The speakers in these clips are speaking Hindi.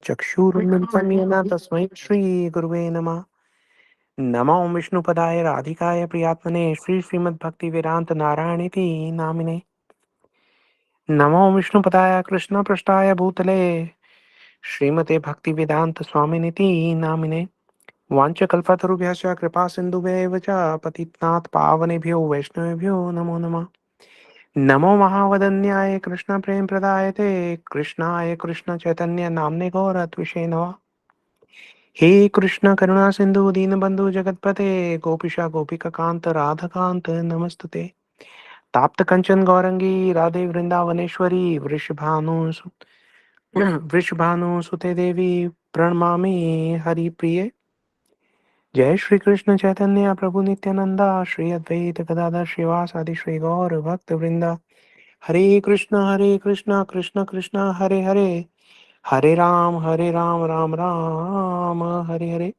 चक्षुरुन्मिलितं येन तस्मै श्रीगुरुवे नमः। नमो विष्णुपदाय राधिकाय प्रियात्मने श्रीमद्भक्तिवेदान्त नारायणीति नामिने। नमो विष्णुपदाय कृष्णपृष्ठाय भूतले श्रीमते भक्तिवेदान्त स्वामिनिति नामिने। वाञ्छकल्पतरुभ्यश्च कृपा सिन्धुभ्येव च पतितनाथ पावनेभ्यो वैष्णवेभ्यो नमो नमः। नमो महावदन्याय कृष्ण प्रेम प्रदायते कृष्णाय कृष्ण चैतन्य नामने गौरत्विषे नमः। हे कृष्ण करुणा सिंधु दीनबंधु जगतपते गोपिशा गोपिका कांत राधा कांत नमस्तुते। ताप्त कंचन गौरंगी राधे वृंदावनेश्वरी वृषभानु सुते देवी प्रणमामि हरिप्रिये। जय श्री कृष्ण चैतन्य प्रभु नित्यानंदा श्री अद्वैत गदाधर श्रीवासादि श्री गौर भक्त वृंदा। हरे कृष्ण कृष्ण कृष्ण हरे हरे हरे राम राम राम हरे हरे।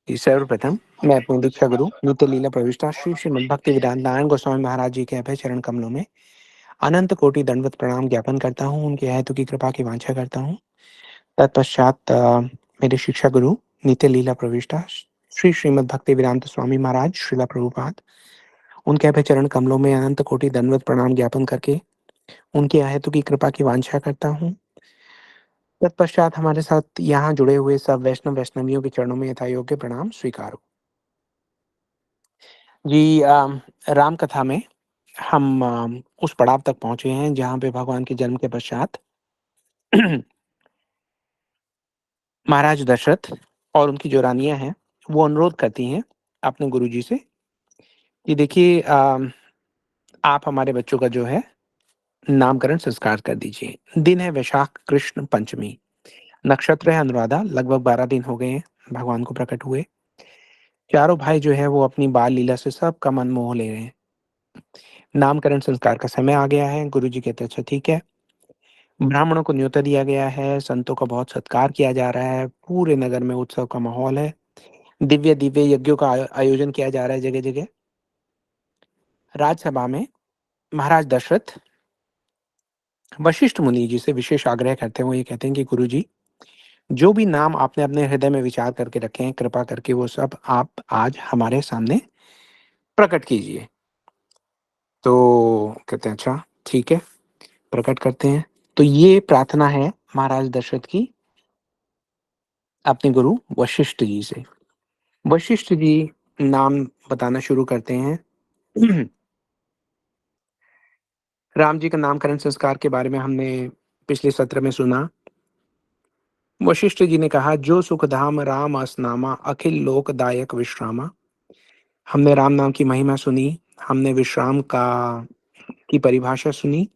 जी, सर्वप्रथम मैं अपने दीक्षा गुरु नित्य लीला प्रविष्टा श्री श्रीमद् भक्ति वेदांत नारायण गोस्वामी महाराज जी के अभय चरण कमलों में अनंत कोटि दंडवत प्रणाम ज्ञापन करता हूँ। उनके हेतु की कृपा की वांछा करता हूँ। तत्पश्चात मेरे शिक्षा गुरु नित्य लीला प्रविष्टा श्री श्रीमद् भक्ति वेदांत स्वामी महाराज श्रीला प्रभुपाद उनके अभय चरण कमलों में अनंत कोटि दंडवत प्रणाम ज्ञापन करके उनके हेतु की कृपा की वांछा करता हूँ। तत्पश्चात हमारे साथ यहाँ जुड़े हुए सब वैष्णव वैष्णवियों के चरणों में यथा योग्य प्रणाम स्वीकार हो। जी, राम कथा में हम उस पड़ाव तक पहुंचे हैं जहां पे भगवान के जन्म के पश्चात महाराज दशरथ और उनकी जो रानियां हैं वो अनुरोध करती हैं अपने गुरुजी से कि देखिए, आप हमारे बच्चों का जो है नामकरण संस्कार कर दीजिए। दिन है वैशाख कृष्ण पंचमी, नक्षत्र है अनुराधा। लगभग 12 दिन हो गए हैं भगवान को प्रकट हुए। चारों भाई जो है वो अपनी बाल लीला से सबका मन मोह ले रहे हैं। नामकरण संस्कार का समय आ गया है। गुरुजी कहते हैं अच्छा ठीक है। ब्राह्मणों को न्योता दिया गया है, संतों का बहुत सत्कार किया जा रहा है, पूरे नगर में उत्सव का माहौल है, दिव्य दिव्य यज्ञों का आयोजन किया जा रहा है जगह जगह। राजसभा में महाराज दशरथ वशिष्ठ मुनि जी से विशेष आग्रह करते हैं। वो ये कहते हैं कि गुरु जी, जो भी नाम आपने अपने हृदय में विचार करके रखे हैं, कृपा करके वो सब आप आज हमारे सामने प्रकट कीजिए। तो कहते हैं अच्छा ठीक है, प्रकट करते हैं। तो ये प्रार्थना है महाराज दशरथ की अपने गुरु वशिष्ठ जी से। वशिष्ठ जी नाम बताना शुरू करते हैं। राम जी का नामकरण संस्कार के बारे में हमने पिछले सत्र में सुना। वशिष्ठ जी ने कहा, जो सुख धाम राम असनामा अखिल लोकदायक विश्रामा। हमने राम नाम की महिमा सुनी, हमने विश्राम का की परिभाषा सुनी।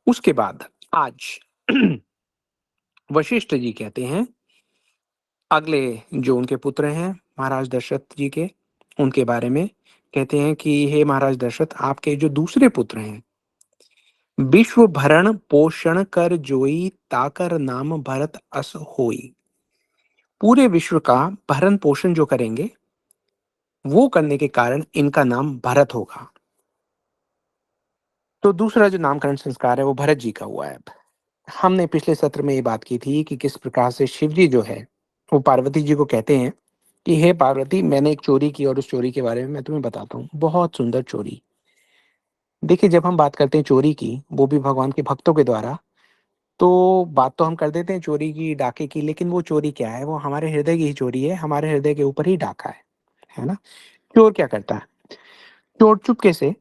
उसके बाद आज वशिष्ठ जी कहते हैं अगले जो उनके पुत्र हैं महाराज दशरथ जी के, उनके बारे में कहते हैं कि हे महाराज दशरथ, आपके जो दूसरे पुत्र हैं, विश्व भरण पोषण कर जोई ताकर नाम भरत अस होई। पूरे विश्व का भरण पोषण जो करेंगे वो करने के कारण इनका नाम भरत होगा। तो दूसरा जो नामकरण संस्कार है वो भरत जी का हुआ है। अब हमने पिछले सत्र में ये बात की थी कि किस प्रकार से शिव जी जो है वो पार्वती जी को कहते हैं कि हे पार्वती, मैंने एक चोरी की और उस चोरी के बारे में मैं तुम्हें बताता हूँ। बहुत सुंदर चोरी। देखिए, जब हम बात करते हैं चोरी की, वो भी भगवान के भक्तों के द्वारा, तो बात तो हम कर देते हैं चोरी की, डाके की, लेकिन वो चोरी क्या है? वो हमारे हृदय की ही चोरी है, हमारे हृदय के ऊपर ही डाका है ना? चोर क्या करता है? चोर चुपके से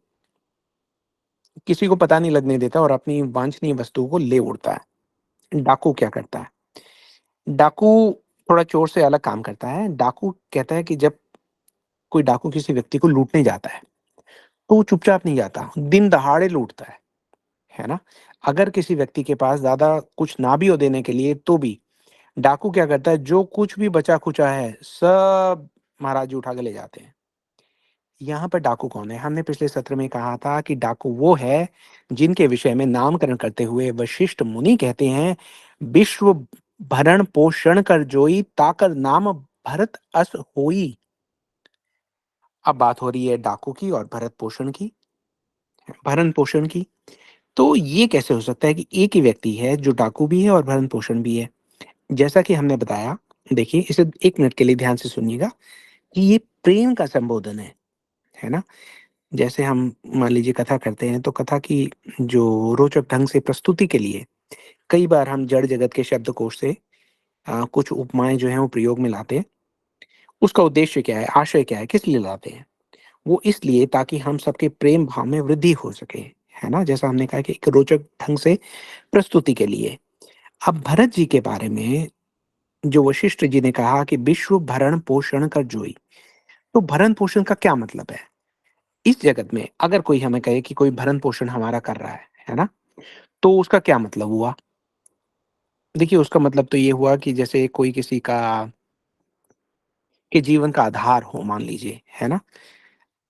किसी को पता नहीं लगने देता और अपनी वांछनीय वस्तुओं को ले उड़ता है। डाकू क्या करता है? डाकू थोड़ा चोर से अलग काम करता है। डाकू कहता है कि जब कोई डाकू किसी व्यक्ति को लूटने जाता है, तो वो चुपचाप नहीं जाता, दिन दहाड़े लूटता है ना? अगर किसी व्यक्ति के पास ज़्यादा कुछ ना भी हो देने के लिए, तो भी डाकू क्या करता है, जो कुछ भी बचा-खुचा है, सब महाराज जी उठा के ले जाते हैं। यहाँ पर डाकू कौन है? हमने पिछले सत्र में कहा था कि डाकू वो है, जिनके विषय में नामकरण करते हुए वशिष्ठ मुनि कहते हैं, "विश्व भरण पोषण कर जोई, ताकर नाम भरत अस होई।" अब बात हो रही है डाकू की और भरत पोषण की, भरण पोषण की। तो ये कैसे हो सकता है कि एक ही व्यक्ति है जो डाकू भी है और भरण-पोषण भी है? जैसा कि हमने बताया, देखिए इसे 1 मिनट के लिए ध्यान से सुनिएगा कि ये प्रेम का संबोधन है ना? जैसे हम मान लीजिए कथा करते हैं, तो कथा की जो रोचक ढंग से प्रस्तुति के लिए कई बार हम जड़ जगत के शब्दकोश से कुछ उपमाएँ जो हैं वो प्रयोग में लाते हैं। उसका उद्देश्य क्या है, आशय क्या है, किस लिए लाते हैं? वो इसलिए ताकि हम सबके प्रेम भाव में वृद्धि हो सके, है ना? जैसा हमने कहा कि एक रोचक ढंग से प्रस्तुति के लिए। अब भरत जी के बारे में जो वशिष्ठ जी ने कहा कि विश्व भरण पोषण कर जोई, तो भरण पोषण का क्या मतलब है? इस जगत में अगर कोई हमें कहे कि कोई भरण पोषण हमारा कर रहा है ना? तो उसका क्या मतलब हुआ? देखिए उसका मतलब तो ये हुआ कि जैसे कोई किसी का के जीवन का आधार हो मान लीजिए, है ना?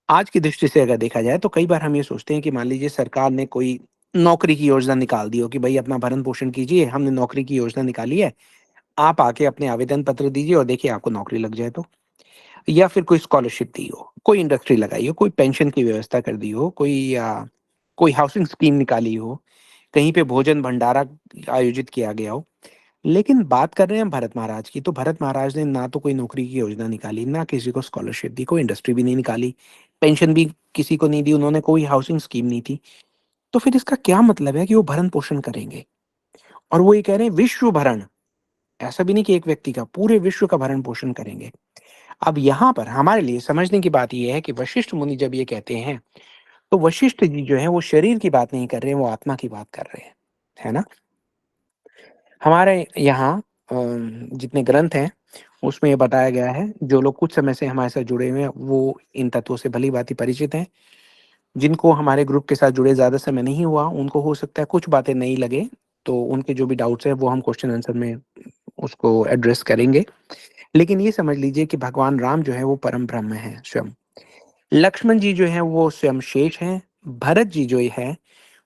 आज की दृष्टि से अगर देखा जाए तो कई बार हम ये सोचते हैं कि मान लीजिए सरकार ने कोई नौकरी की योजना निकाल दी हो कि भई अपना भरण-पोषण कीजिए, हमने नौकरी की योजना निकाली है, आप आके अपने आवेदन पत्र दीजिए और देखिए आपको नौकरी लग जाए तो। या फिर कोई स्कॉलरशिप दी हो, कोई इंडस्ट्री लगाई हो, कोई पेंशन की व्यवस्था कर दी हो, कोई हाउसिंग स्कीम निकाली हो, कहीं पे भोजन भंडारा आयोजित किया गया हो। लेकिन बात कर रहे हैं भरत महाराज की, तो भरत महाराज ने ना तो कोई नौकरी की योजना निकाली, ना किसी को स्कॉलरशिप दी, कोई इंडस्ट्री भी नहीं निकाली, पेंशन भी किसी को नहीं दी, उन्होंने कोई हाउसिंग स्कीम नहीं थी। तो फिर इसका क्या मतलब है कि वो भरण-पोषण करेंगे? और वो ये कह रहे हैं विश्व भरण, ऐसा भी नहीं कि एक व्यक्ति का, पूरे विश्व का भरण-पोषण करेंगे। अब यहाँ पर हमारे लिए समझने की बात ये है कि वशिष्ठ मुनि जब ये कहते हैं, तो वशिष्ठ जी जो हैं वो शरीर की बात नहीं कर रहे हैं, वो आत्मा की बात कर रहे हैं। है ना? हमारे यहाँ जितने ग्रंथ हैं, उसमें ये बताया गया है, जो लोग कुछ समय से हमारे साथ जुड़े हुए हैं, वो इन तत्वों से भली-भाँति परिचित हैं। जिनको हमारे ग्रुप के साथ जुड़े ज़्यादा समय नहीं हुआ, उनको हो सकता है कुछ बातें नई लगें, तो उनके जो भी डाउट्स हैं, वो हम क्वेश्चन आंसर में उसको एड्रेस करेंगे। लेकिन ये समझ लीजिए कि भगवान राम जो है, वो परम ब्रह्म हैं स्वयं। लक्ष्मण जी जो हैं, वो स्वयं शेष हैं। भरत जी जो है,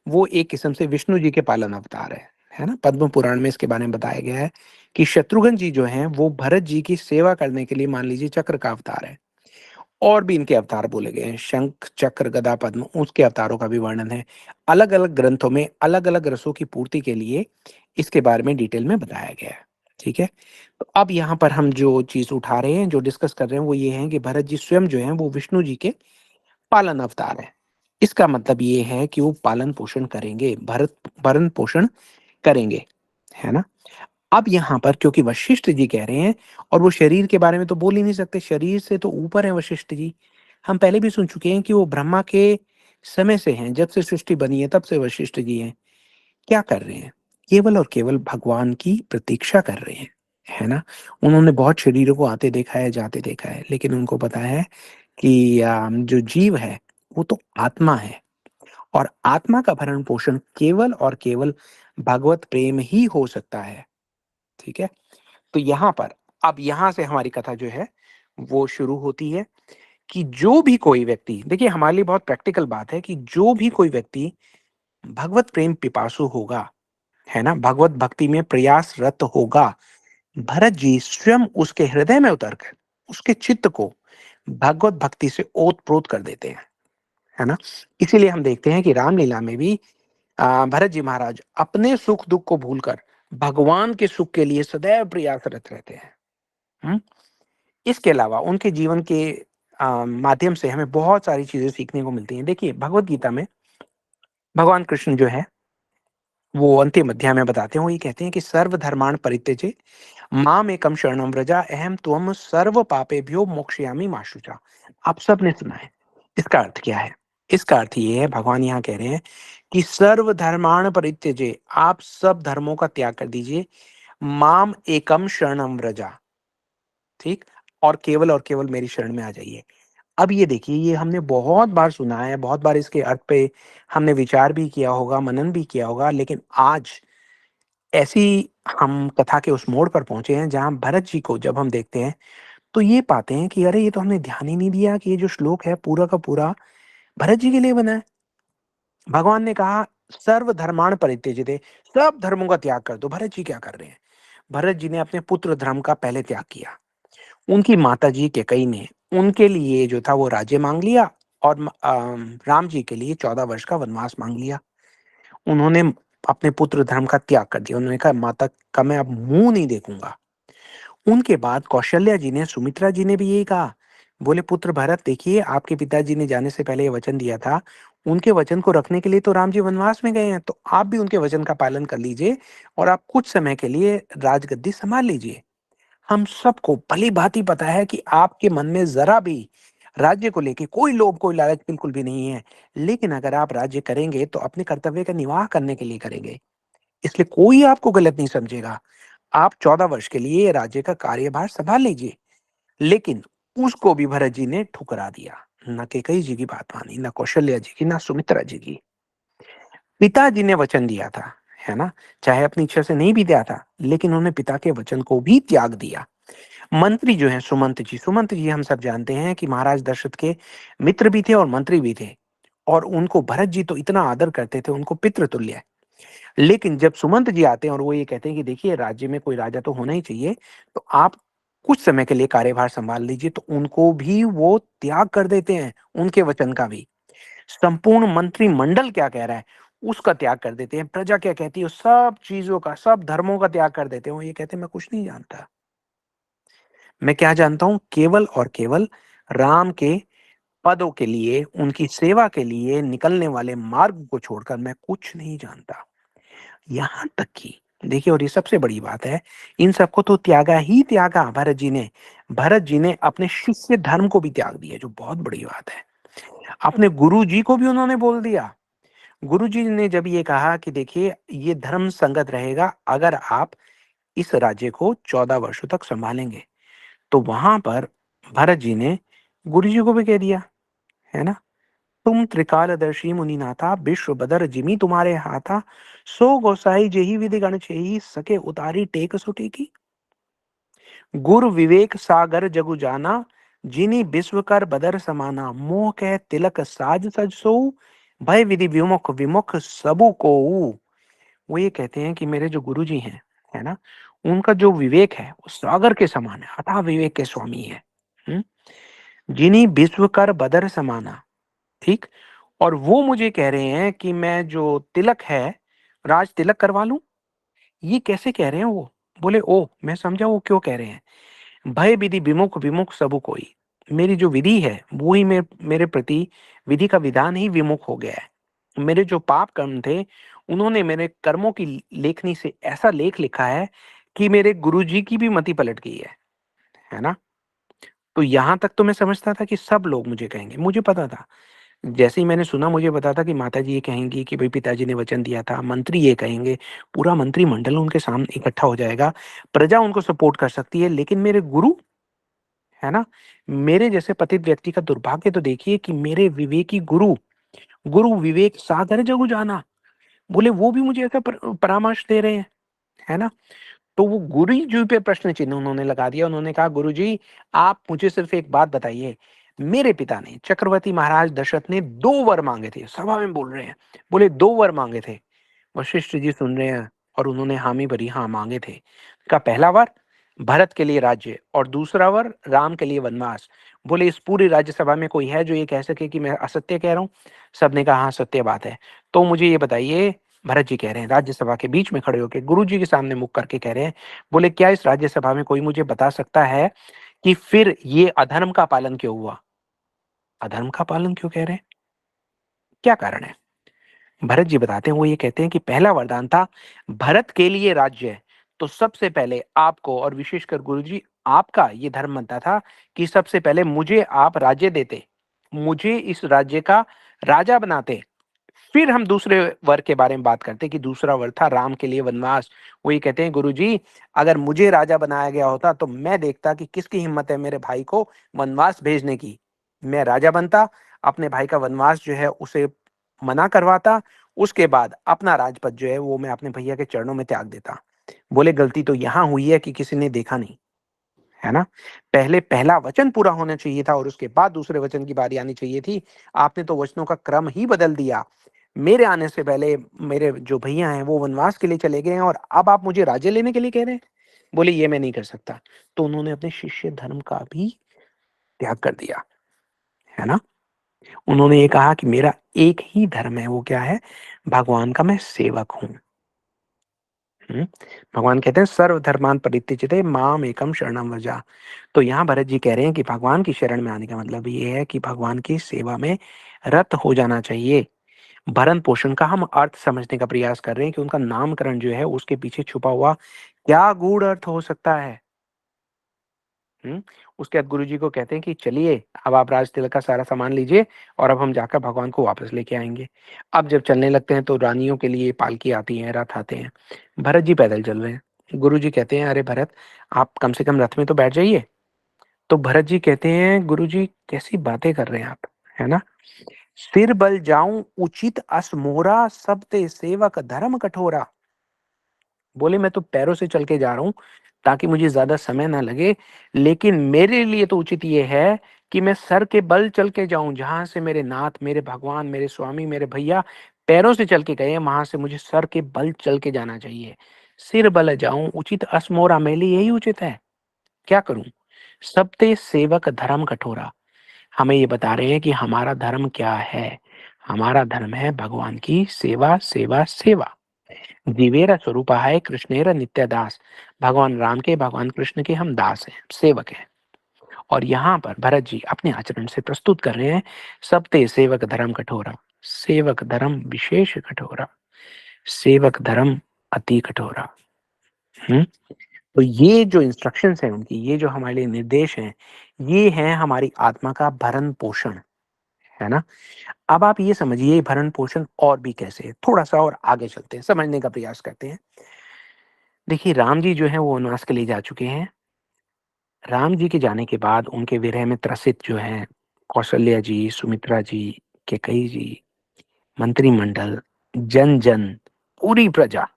वो एक किस्म से विष्णु जी के पालन अवतार है ना? पद्म पुराण में इसके बारे में बताया गया है कि शत्रुघ्न जी जो हैं, वो भरत जी की सेवा करने के लिए मान लीजिए चक्र का अवतार है। और भी इनके अवतार बोले गए हैं, शंख, चक्र, गदा, पद्म उसके अवतारों का भी वर्णन है। अलग-अलग ग्रंथों में अलग-अलग रसों की पूर्ति के लिए इसके बारे में डिटेल में बताया गया है, ठीक है? तो अब यहाँ पर हम जो चीज़ उठा रहे हैं, जो डिस्कस कर रहे हैं, वो ये है कि भरत जी स्वयं जो हैं, वो विष्णु जी के पालन अवतार हैं। इसका मतलब ये है कि वो पालन-पोषण करेंगे, भरण-पोषण करेंगे, है ना? अब यहाँ पर क्योंकि वशिष्ठ जी कह रहे हैं और वो शरीर के बारे में तो बोल ही नहीं सकते, शरीर से तो ऊपर हैं वशिष्ठ जी। हम पहले भी सुन चुके हैं कि वो ब्रह्मा के समय से हैं, जब से सृष्टि बनी है तब से वशिष्ठ जी हैं। क्या कर रहे हैं? केवल और केवल भगवान की प्रतीक्षा कर रहे हैं, है ना? उन्होंने बहुत शरीरों को आते देखा है, जाते देखा है, लेकिन उनको पता है कि जो जीव है, वो तो आत्मा है और आत्मा का भरण-पोषण केवल और केवल भगवत प्रेम ही हो सकता है, ठीक है? तो यहाँ पर अब यहाँ से हमारी कथा जो है वो शुरू होती है कि जो भी कोई व्यक्ति देखिए हमारे लिए बहुत प्रैक्टिकल बात है कि जो भी कोई व्यक्ति भगवत प्रेम पिपासु होगा, है ना? भगवत भक्ति में प्रयासरत होगा, भरत जी स्वयं उसके हृदय में उतरकर उसके चित्त को भगवत भक्ति से ओत-प्रोत कर देते हैं, है ना? इसीलिए हम देखते हैं कि रामलीला में भी भरत जी महाराज अपने सुख-दुःख को भूलकर भगवान के सुख के लिए सदैव प्रयासरत रहते हैं। हुँ? इसके अलावा उनके जीवन के माध्यम से हमें बहुत सारी चीज़ें सीखने को मिलती हैं। देखिए, भगवद गीता में भगवान कृष्ण जो है, वो अंतिम अध्याय में बताते हैं, वो ये कहते हैं कि सर्वधर्मान् परित्यज्य मामेकं शरणं व्रज अहं त्वं सर्व पापेभ्यो मोक्षयामि मा शुचा। आप सबने सुना है। इसका अर्थ क्या है? इसका अर्थ ये है, भगवान यहाँ कह रहे हैं कि सर्वधर्मान् परित्यज्य, आप सब धर्मों का त्याग कर दीजिए, माम एकम शरणं व्रज, ठीक? और केवल मेरी शरण में आ जाइए। अब ये देखिए, ये हमने बहुत बार सुना है, बहुत बार इसके अर्थ पे हमने विचार भी किया होगा, मनन भी किया होगा, लेकिन आज ऐसी हम कथा के उस मोड़ पर पहुँचे हैं, जहाँ भरत जी को जब हम देखते हैं, तो ये पाते हैं कि अरे! ये तो हमने ध्यान ही नहीं दिया कि ये जो श्लोक है, पूरा का पूरा भरत जी के लिए बना है। भगवान ने कहा, "सर्वधर्मान् परित्यज्यते", सब धर्मों का त्याग कर दो। भरत जी क्या कर रहे हैं? भरत जी ने अपने पुत्र धर्म का पहले त्याग किया। उनकी माताजी कैकेयी ने उनके लिए जो था वो राज्य माँग लिया और राम जी के लिए 14 वर्ष का वनवास माँग लिया। उन्होंने अपने पुत्र धर्म का त्याग कर दिया। उन्होंने कहा माता का मैं अब मुँह नहीं देखूँगा। उनके बाद कौशल्या जी ने, सुमित्रा जी ने भी यही कहा। बोले पुत्र भरत देखिए आपके पिताजी ने जाने से पहले ये वचन दिया था, उनके वचन को रखने के लिए तो राम जी वनवास में गए हैं, तो आप भी उनके वचन का पालन कर लीजिए और आप कुछ समय के लिए राजगद्दी संभाल लीजिए। हम सबको भली-भाँति पता है कि आपके मन में ज़रा भी राज्य को लेके कोई लोभ, कोई लालच बिल्कुल भी नहीं है। लेकिन अगर आप राज्य करेंगे तो अपने कर्तव्य का निर्वाह करने के लिए करेंगे। इसलिए कोई आपको गलत नहीं समझेगा। आप 14 वर्ष के लिए ये राज्य का कार्यभार सँभाल लीजिए। लेकिन उसको भी भरत जी ने ठुकरा दिया। ना कैकेयी जी की बात मानी, ना कौशल्या जी की, ना सुमित्रा जी की। पिताजी ने वचन दिया था, है ना? चाहे अपनी इच्छा से नहीं भी दिया था, लेकिन उन्होंने पिता के वचन को भी त्याग दिया। मंत्री जो हैं सुमंत जी हम सब जानते हैं कि महाराज दशरथ के मित्र भी थे और मंत्री भी थे और उनको भरत जी तो इतना आदर करते थे, उनको पितृतुल्य। लेकिन जब सुमंत जी आते हैं और वो ये कहते हैं कि देखिए राज्य में कोई राजा तो होना ही चाहिए, तो आप कुछ समय के लिए कार्यभार सँभाल लीजिए, तो उनको भी वो त्याग कर देते हैं, उनके वचन का भी। संपूर्ण मंत्रिमंडल क्या कह रहा है, उसका त्याग कर देते हैं। प्रजा क्या कहती है, सब चीज़ों का, सब धर्मों का त्याग कर देते हैं। वो ये कहते हैं मैं कुछ नहीं जानता। मैं क्या जानता हूँ केवल और केवल राम के पदों के लिए, उनकी सेवा के लिए निकलने वाले मार्ग को छोड़कर मैं कुछ नहीं जानता। यहाँ तक कि देखिए और ये सबसे बड़ी बात है, इन सबको तो त्यागा ही त्यागा भरत जी ने। भरत जी ने अपने शिष्य धर्म को भी त्याग दिया, जो बहुत बड़ी बात है। अपने गुरुजी को भी उन्होंने बोल दिया। गुरुजी ने जब ये कहा कि देखिए ये धर्म संगत रहेगा अगर आप इस राज्य को 14 वर्षों तक सँभालेंगे। तो वहाँ पर भरत जी ने गुरुजी को भी कह दिया, है ना? तुम त्रिकालदर्शी मुनिनाथा विश्व बदर जिमि तुम्हारे हाथा सो गोसाई जेहि विधि गण छेहि सके उतारी टेक सो टेकी। गुर विवेक सागर जगु जाना जिनि विश्व कर बदर समाना मोह कह तिलक साज सज सोऊ भय विधि विमुख विमुख सबु कोऊ। वो ये कहते हैं कि मेरे जो गुरुजी हैं, है ना? उनका जो विवेक है वो सागर के समान है, अथाह विवेक के स्वामी है। हुँ? जिनि विश्व कर बदर समाना, ठीक? और वो मुझे कह रहे हैं कि मैं जो तिलक है, राज तिलक करवा लूँ? ये कैसे कह रहे हैं वो? बोले ओह! मैं समझा वो क्यों कह रहे हैं। भय विधि विमुख विमुख सबु कोई। मेरी जो विधि है, वो ही मेरे प्रति विधि का विधान ही विमुख हो गया है। मेरे जो पाप कर्म थे, उन्होंने मेरे कर्मों की लेखनी से ऐसा लेख लिखा है कि मेरे गुरुजी की भी मति पलट गई है ना? तो यहाँ तक तो मैं समझता था कि सब लोग मुझे कहेंगे, मुझे पता था। जैसे ही मैंने सुना मुझे पता था कि माताजी ये कहेंगी कि भई पिताजी ने वचन दिया था, मंत्री ये कहेंगे, पूरा मंत्रिमंडल उनके सामने इकट्ठा हो जाएगा, प्रजा उनको सपोर्ट कर सकती है, लेकिन मेरे गुरु, है ना? मेरे जैसे पतित व्यक्ति का दुर्भाग्य तो देखिए कि मेरे विवेकी गुरु, गुरु विवेक सागर जगु जाना, बोले वो भी मुझे ऐसा परामर्श दे रहे हैं, है ना? तो वो गुरुजी पे प्रश्न चिन्ह उन्होंने लगा दिया। उन्होंने कहा, "गुरुजी, आप मुझे सिर्फ़ एक बात बताइए, मेरे पिता ने, चक्रवर्ती महाराज दशरथ ने 2 वर माँगे थे।" सभा में बोल रहे हैं। बोले 2 वर माँगे थे। वशिष्ठ जी सुन रहे हैं और उन्होंने हामी भरी, हाँ, माँगे थे। कहा, "पहला वर भरत के लिए राज्य और दूसरा वर राम के लिए वनवास।" बोले, "इस पूरी राज्यसभा में कोई है जो ये कह सके कि मैं असत्य कह रहा हूँ?" सबने कहा, "हाँ, सत्य बात है।" "तो मुझे ये बताइए भरत जी कह रहे हैं राज्यसभा के बीच में खड़े होके गुरुजी के सामने मुँह करके कह रहे हैं, बोले क्या इस राज्यसभा में कोई मुझे बता सकता है कि फिर ये अधर्म का पालन क्यों हुआ? अधर्म का पालन क्यों कह रहे हैं? क्या कारण है? भरत जी बताते हैं वो ये कहते हैं कि पहला वरदान था भरत के लिए राज्य। तो सबसे पहले आपको और विशेषकर गुरुजी आपका ये धर्म बनता था कि सबसे पहले मुझे आप राज्य देते। मुझे इस राज्य का राजा बनाते। फिर हम दूसरे वर के बारे में बात करते हैं कि दूसरा वर था राम के लिए वनवास। वो ये कहते हैं गुरुजी अगर मुझे राजा बनाया गया होता तो मैं देखता कि किसकी हिम्मत है मेरे भाई को वनवास भेजने की। मैं राजा बनता, अपने भाई का वनवास जो है उसे मना करवाता, उसके बाद अपना राजपद जो है वो मैं अपने भैया के चरणों में त्याग देता। बोले गलती तो यहाँ हुई है कि किसी ने देखा नहीं, है ना? पहले पहला वचन पूरा होना चाहिए था और उसके बाद दूसरे वचन की बारी आनी चाहिए थी। आपने तो वचनों का क्रम ही बदल दिया। मेरे आने से पहले मेरे जो भैया हैं वो वनवास के लिए चले गए हैं और अब आप मुझे राज्य लेने के लिए कह रहे हैं? बोले ये मैं नहीं कर सकता। तो उन्होंने अपने शिष्य धर्म का भी त्याग कर दिया, है ना? उन्होंने ये कहा कि मेरा एक ही धर्म है, वो क्या है? भगवान का मैं सेवक हूँ। हुँ। भगवान कहते हैं सर्वधर्मान् परित्यज्यते माम एकम शरणम व्रज। तो यहाँ भरत जी कह रहे हैं कि भगवान की शरण में आने का मतलब ये है कि भगवान की सेवा में रत हो जाना चाहिए। भरण-पोषण का हम अर्थ समझने का प्रयास कर रहे हैं कि उनका नामकरण जो है उसके पीछे छुपा हुआ क्या गूढ़ अर्थ हो सकता है? हुँ। उसके बाद गुरुजी को कहते हैं कि चलिए अब आप राज तिलक का सारा सामान लीजिए और अब हम जाकर भगवान को वापस लेके आएँगे। अब जब चलने लगते हैं तो रानियों के लिए पालकी आती है, रथ आते हैं। भरत जी पैदल चल रहे हैं। गुरुजी कहते हैं, "अरे भरत, आप कम से कम रथ में तो बैठ जाइए।" तो भरत जी कहते हैं, "गुरुजी कैसी बातें कर रहे हैं आप, है ना? सिर बल जाऊँ उचित अस मोरा, सब ते सेवक धर्म कठोरा।" बोले मैं तो पैरों से चल के जा रहा हूँ ताकि मुझे ज़्यादा समय ना लगे, लेकिन मेरे लिए तो उचित ये है कि मैं सर के बल चल के जाऊँ, जहाँ से मेरे नाथ, मेरे भगवान, मेरे स्वामी, मेरे भैया पैरों से चल के गए हैं, वहाँ से मुझे सर के बल चल के जाना चाहिए। सिर बल जाऊँ उचित अस मोरा, मेरे लिए यही उचित है, क्या करूँ? सब ते सेवक धर्म कठोरा। हमें ये बता रहे हैं कि हमारा धर्म क्या है? हमारा धर्म है भगवान की सेवा, सेवा, सेवा। जीवेर स्वरूपहाय कृष्णेर नित्यदास। भगवान राम के, भगवान कृष्ण के हम दास हैं, सेवक हैं। और यहाँ पर भरत जी अपने आचरण से प्रस्तुत कर रहे हैं, सब ते सेवक धर्म कठोरा, सेवक धर्म विशेष कठोरा, सेवक धर्म अति कठोरा। हुँ? तो ये जो इंस्ट्रक्शंस हैं उनकी, ये जो हमारे लिए निर्देश हैं, ये हैं हमारी आत्मा का भरण-पोषण, है ना? अब आप ये समझिए भरण-पोषण और भी कैसे है? थोड़ा-सा और आगे चलते हैं, समझने का प्रयास करते हैं। देखिए राम जी जो हैं वो वनवास के लिए जा चुके हैं। राम जी के जाने के बाद उनके विरह में त्रसित जो हैं कौशल्या जी, सुमित्रा जी, कैकेयी जी, मंत्रिमंडल, जन-जन, पूरी प्रजा,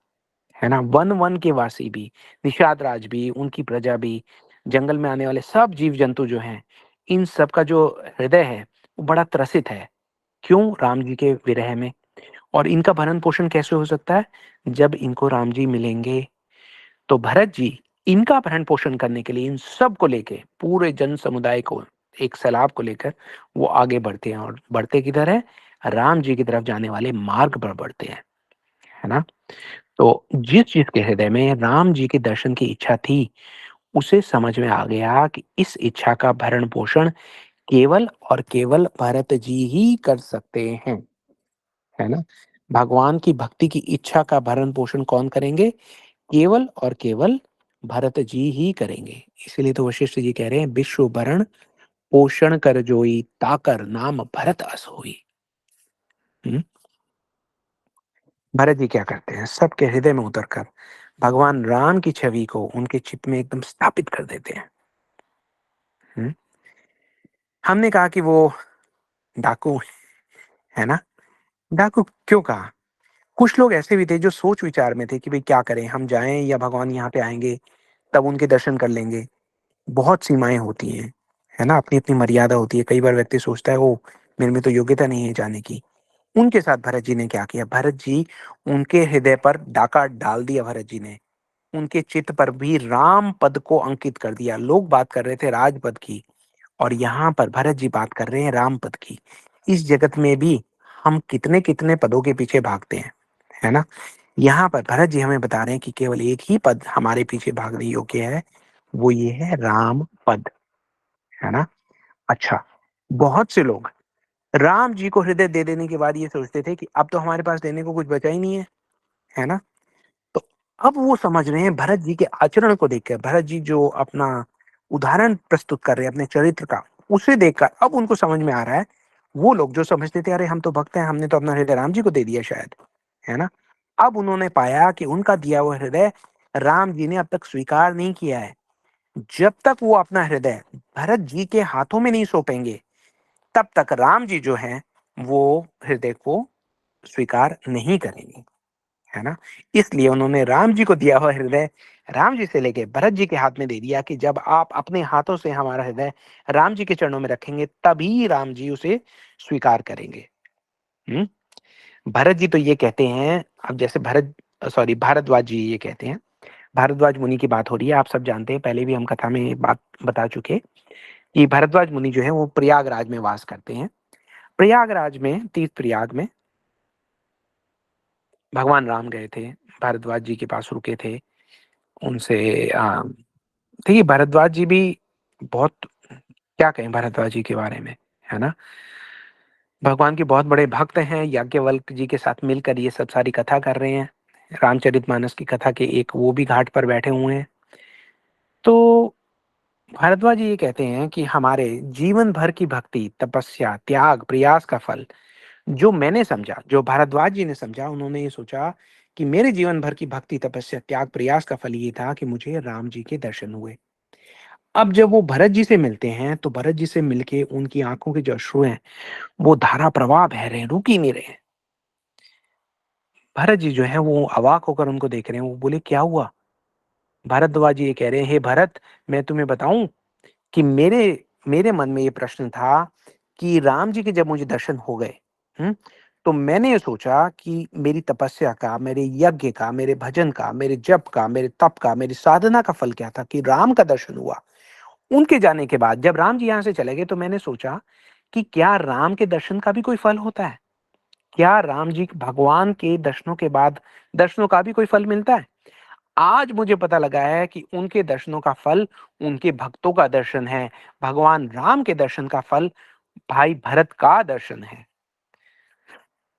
है ना? वन-वन के वासी भी, निषाद राज भी, उनकी प्रजा भी, जंगल में आने वाले सब जीव-जंतु जो हैं, इन सब का जो हृदय है, वो बड़ा त्रसित है। क्यों? राम जी के विरह में। और इनका भरण-पोषण कैसे हो सकता है? जब इनको राम जी मिलेंगे तो भरत जी इनका भरण-पोषण करने के लिए इन सब को लेके पूरे जन समुदाय को एक सैलाब को लेकर वो आगे बढ़ते हैं और बढ़ते किधर है? राम जी की तरफ जाने वाले मार्ग पर बढ़ते हैं, है ना? तो जिस जिसके हृदय में राम जी के दर्शन की इच्छा थी, उसे समझ में आ गया कि इस इच्छा का भरण-पोषण केवल और केवल भरत जी ही कर सकते हैं, है ना? भगवान की भक्ति की इच्छा का भरण-पोषण कौन करेंगे? केवल और केवल भरत जी ही करेंगे। इसीलिए तो वशिष्ठ जी कह रहे हैं विश्व भरण पोषण कर जोई ताकर नाम भरत अस होई। हुँ? भरत जी क्या करते हैं सबके हृदय में उतरकर भगवान राम की छवि को उनके चित्त में एकदम स्थापित कर देते हैं। हुँ? हमने कहा कि वो डाकू है ना? डाकू क्यों कहा? कुछ लोग ऐसे भी थे जो सोच विचार में थे कि भई क्या करें हम जाएँ या भगवान यहाँ पे आएँगे तब उनके दर्शन कर लेंगे। बहुत सीमाएँ होती हैं, है ना? अपनी-अपनी मर्यादा होती है। कई बार व्यक्ति सोचता है ओह! मेरे में तो योग्यता नहीं है जाने की। उनके साथ भरत जी ने क्या किया? भरत जी उनके हृदय पर डाका डाल दिया भरत जी ने। उनके चित्त पर भी राम पद को अंकित कर दिया। लोग बात कर रहे थे राजपद की और यहाँ पर भरत जी बात कर रहे हैं राम पद की। इस जगत में भी हम कितने-कितने पदों के पीछे भागते हैं, है ना? यहाँ पर भरत जी हमें बता रहे हैं कि केवल एक ही पद हमारे पीछे भागने योग्य है, वो ये है राम पद। है ना? अच्छा, बहुत से लोग राम जी को हृदय दे देने के बाद ये सोचते थे कि अब तो हमारे पास देने को कुछ बचा ही नहीं है ना? तो अब वो समझ रहे हैं भरत जी के आचरण को देखकर, भरत जी जो अपना उदाहरण प्रस्तुत कर रहे हैं अपने चरित्र का, उसे देखकर अब उनको समझ में आ रहा है, वो लोग जो समझते थे अरे हम तो भक्त हैं, हमने तो अपना हृदय राम जी को दे दिया शायद, है ना? अब उन्होंने पाया कि उनका दिया हुआ हृदय राम जी ने अब तक स्वीकार नहीं किया है। जब तक वो अपना हृदय भरत जी के हाथों में नहीं सौंपेंगे, तब तक राम जी जो हैं, वो हृदय को स्वीकार नहीं करेंगे, है ना? इसलिए उन्होंने राम जी को दिया हुआ हृदय राम जी से लेके भरत जी के हाथ में दे दिया कि जब आप अपने हाथों से हमारा हृदय राम जी के चरणों में रखेंगे, तभी राम जी उसे स्वीकार करेंगे। हुँ? भरत जी तो ये कहते हैं अब जैसे भारद्वाज जी ये कहते हैं भारद्वाज मुनि की बात हो रही है, आप सब जानते हैं, पहले भी हम कथा में बात बता चुके कि भारद्वाज मुनि जो हैं वो प्रयागराज में वास करते हैं। प्रयागराज में तीर्थ प्रयाग में भगवान राम गए थे, भारद्वाज जी के पास रुके थे, उनसे देखिए भारद्वाज जी भी बहुत, क्या कहें भारद्वाज जी के बारे में, है ना? भगवान के बहुत बड़े भक्त हैं, याज्ञवल्क्य जी के साथ मिलकर ये सब सारी कथा कर रहे हैं। रामचरितमानस की कथा के एक वो भी घाट पर बैठे हुए हैं। तो भारद्वाज जी ये कहते हैं कि हमारे जीवन भर की भक्ति, तपस्या, त्याग, प्रयास का फल जो मैंने समझा, जो भारद्वाज जी ने समझा, उन्होंने ये सोचा कि मेरे जीवन भर की भक्ति, तपस्या, त्याग, प्रयास का फल ये था कि मुझे राम जी के दर्शन हुए। अब जब वो भरत जी से मिलते हैं, तो भरत जी से मिलके उनकी आँखों के जो अश्रु हैं, वो धारा प्रवाह बह रहे हैं, रुक ही नहीं रहे हैं। भरत जी जो हैं वो अवाक होकर उनको देख रहे हैं, वो बोले, "क्या हुआ?" भारद्वाज जी ये कह रहे हैं, "हे भरत, मैं तुम्हें बताऊँ कि मेरे मेरे मन में ये प्रश्न था कि राम जी के जब मुझे दर्शन हो गए, हुँ? तो मैंने ये सोचा कि मेरी तपस्या का, मेरे यज्ञ का, मेरे भजन का, मेरे जप का, मेरे तप का, मेरी साधना का फल क्या था कि राम का दर्शन हुआ। उनके जाने के बाद जब राम जी यहाँ से चले गए तो मैंने सोचा कि क्या राम के दर्शन का भी कोई फल होता है? क्या राम जी भगवान के दर्शनों के बाद दर्शनों का भी कोई फल मिलता है? आज मुझे पता लगा है कि उनके दर्शनों का फल उनके भक्तों का दर्शन है। भगवान राम के दर्शन का फल भाई भरत का दर्शन है।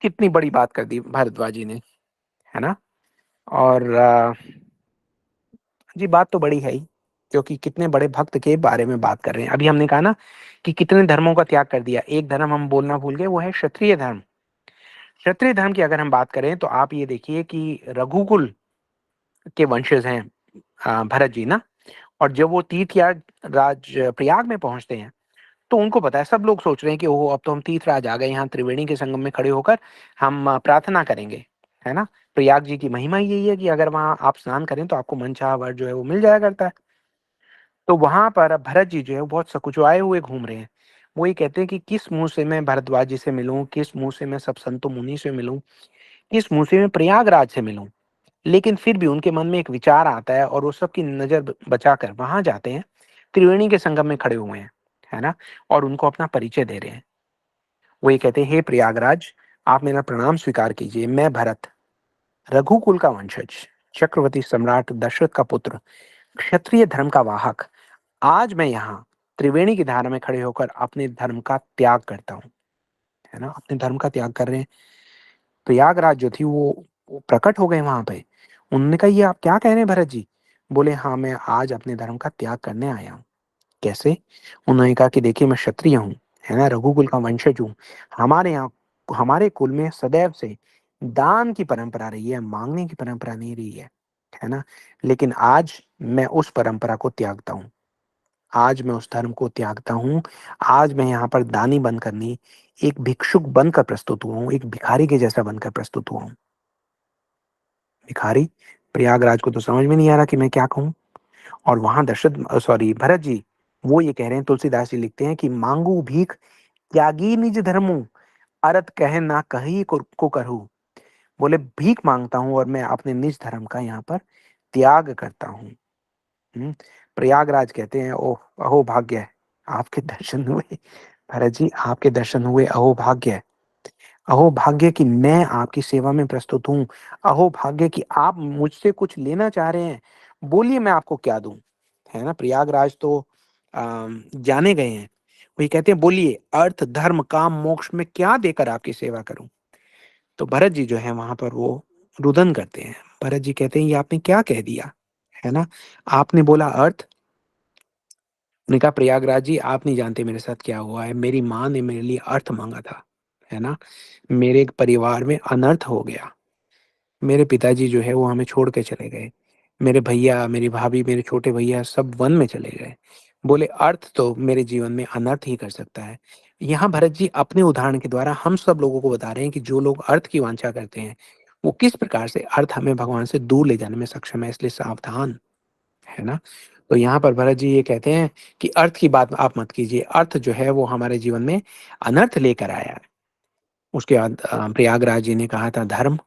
कितनी बड़ी बात कर दी भारद्वाज जी ने, है ना? और जी बात तो बड़ी है ही, क्योंकि कितने बड़े भक्त के बारे में बात कर रहे हैं। अभी हमने कहा ना कि कितने धर्मों का त्याग कर दिया। एक धर्म हम बोलना भूल गए, वो है क्षत्रिय धर्म। क्षत्रिय धर्म की अगर हम बात करें तो आप ये देखिए कि रघुकुल के वंशज हैं भरत जी ना, और जब वो तीर्थयाग राज प्रयाग में पहुंचते हैं, तो उनको पता है, सब लोग सोच रहे हैं कि ओहो अब तो हम तीर्थराज आ गए, यहाँ त्रिवेणी के संगम में खड़े होकर हम प्रार्थना करेंगे, है ना? प्रयाग जी की महिमा ही यही है कि अगर वहाँ आप स्नान करें तो आपको मनचाहा वर जो है वो मिल जाया करता है। तो वहां पर अब भरत जी जो है वो बहुत सकुचाए हुए घूम रहे हैं। वो ये कहते हैं कि किस मुंह से मैं भरद्वाज जी से मिलूं, किस मुंह से मैं सब संतों मुनि से मिलूं, किस मुंह से मैं प्रयागराज से मिलूं। लेकिन फिर भी उनके मन में एक विचार आता है और वो सबकी नजर बचाकर वहां जाते हैं, त्रिवेणी के संगम में खड़े हुए हैं, है ना? और उनको अपना परिचय दे रहे हैं। वो ये कहते हैं, हे प्रयागराज, आप मेरा प्रणाम स्वीकार कीजिए। मैं भरत, रघुकुल का वंशज, चक्रवर्ती सम्राट दशरथ का पुत्र, क्षत्रिय धर्म का वाहक, आज मैं यहाँ त्रिवेणी की धारा में खड़े होकर अपने धर्म का त्याग करता हूँ, है ना? अपने धर्म का त्याग कर रहे हैं। प्रयागराज जो थी वो प्रकट हो गए वहां पे। उन्होंने कहा, ये आप क्या कह रहे हैं भरत जी? बोले, हाँ, मैं आज अपने धर्म का त्याग करने आया हूँ। कैसे? उन्होंने कहा कि देखिए, मैं क्षत्रिय हूँ, है ना, रघुकुल का वंशज हूँ। हमारे यहाँ, हमारे कुल में सदैव से दान की परंपरा रही है, मांगने की परंपरा नहीं रही है ना? लेकिन आज मैं उस परंपरा को त्यागता हूँ। आज मैं उस धर्म को त्यागता हूँ। आज मैं यहाँ पर दानी बनकर नहीं, एक भिक्षुक बनकर प्रस्तुत हुआ हूँ, एक भिखारी के जैसा बनकर प्रस्तुत हुआ हूँ। भिखारी, प्रयागराज को तो समझ में नहीं आ रहा कि मैं क्या कहूँ। और वहां दशरथ, सॉरी, भरत जी, वो ये कह रहे हैं, तुलसीदास जी लिखते हैं कि मांगू भीख त्यागी निज धर्मू, अरत कहे ना कही को करूँ। बोले, भीख मांगता हूँ और मैं अपने निज धर्म का यहाँ पर त्याग करता हूँ। प्रयागराज कहते हैं, ओह अहो भाग्य है, आपके दर्शन हुए भरत जी, आपके दर्शन हुए, अहो भाग्य है। अहो भाग्य कि मैं आपकी सेवा में प्रस्तुत हूँ। अहो भाग्य कि आप मुझसे कुछ लेना चाह रहे हैं। बोलिए, मैं आपको क्या दूँ? है ना? प्रयागराज तो जाने गए हैं। वो ये कहते हैं, बोलिए, अर्थ, धर्म, काम, मोक्ष में क्या देकर आपकी सेवा करूँ? तो भरत जी जो है वहाँ पर वो रुदन करते हैं। भरत जी कहते हैं, ये आपने क्या कह दिया? है ना? आपने बोला अर्थ, उसने कहा, प्रयागराज जी, आप नहीं जानते मेरे साथ क्या हुआ है। मेरी माँ ने मेरे लिए अर्थ माँगा था, है ना? मेरे परिवार में अनर्थ हो गया। मेरे पिताजी जो है वो हमें छोड़ के चले गए। मेरे भैया, मेरी भाभी, मेरे छोटे भैया सब वन में चले गए। बोले, अर्थ तो मेरे जीवन में अनर्थ ही कर सकता है। यहाँ भरत जी अपने उदाहरण के द्वारा हम सब लोगों को बता रहे हैं कि जो लोग अर्थ की वांछा करते हैं, वो किस प्रकार से अर्थ हमें भगवान से दूर ले जाने में सक्षम है, इसलिए सावधान, है ना? तो यहाँ पर भरत जी ये कहते हैं कि अर्थ की बात आप मत कीजिए। अर्थ जो है वो हमारे जीवन में अनर्थ लेकर आया है। उसके बाद प्रयागराज जी ने कहा था धर्म।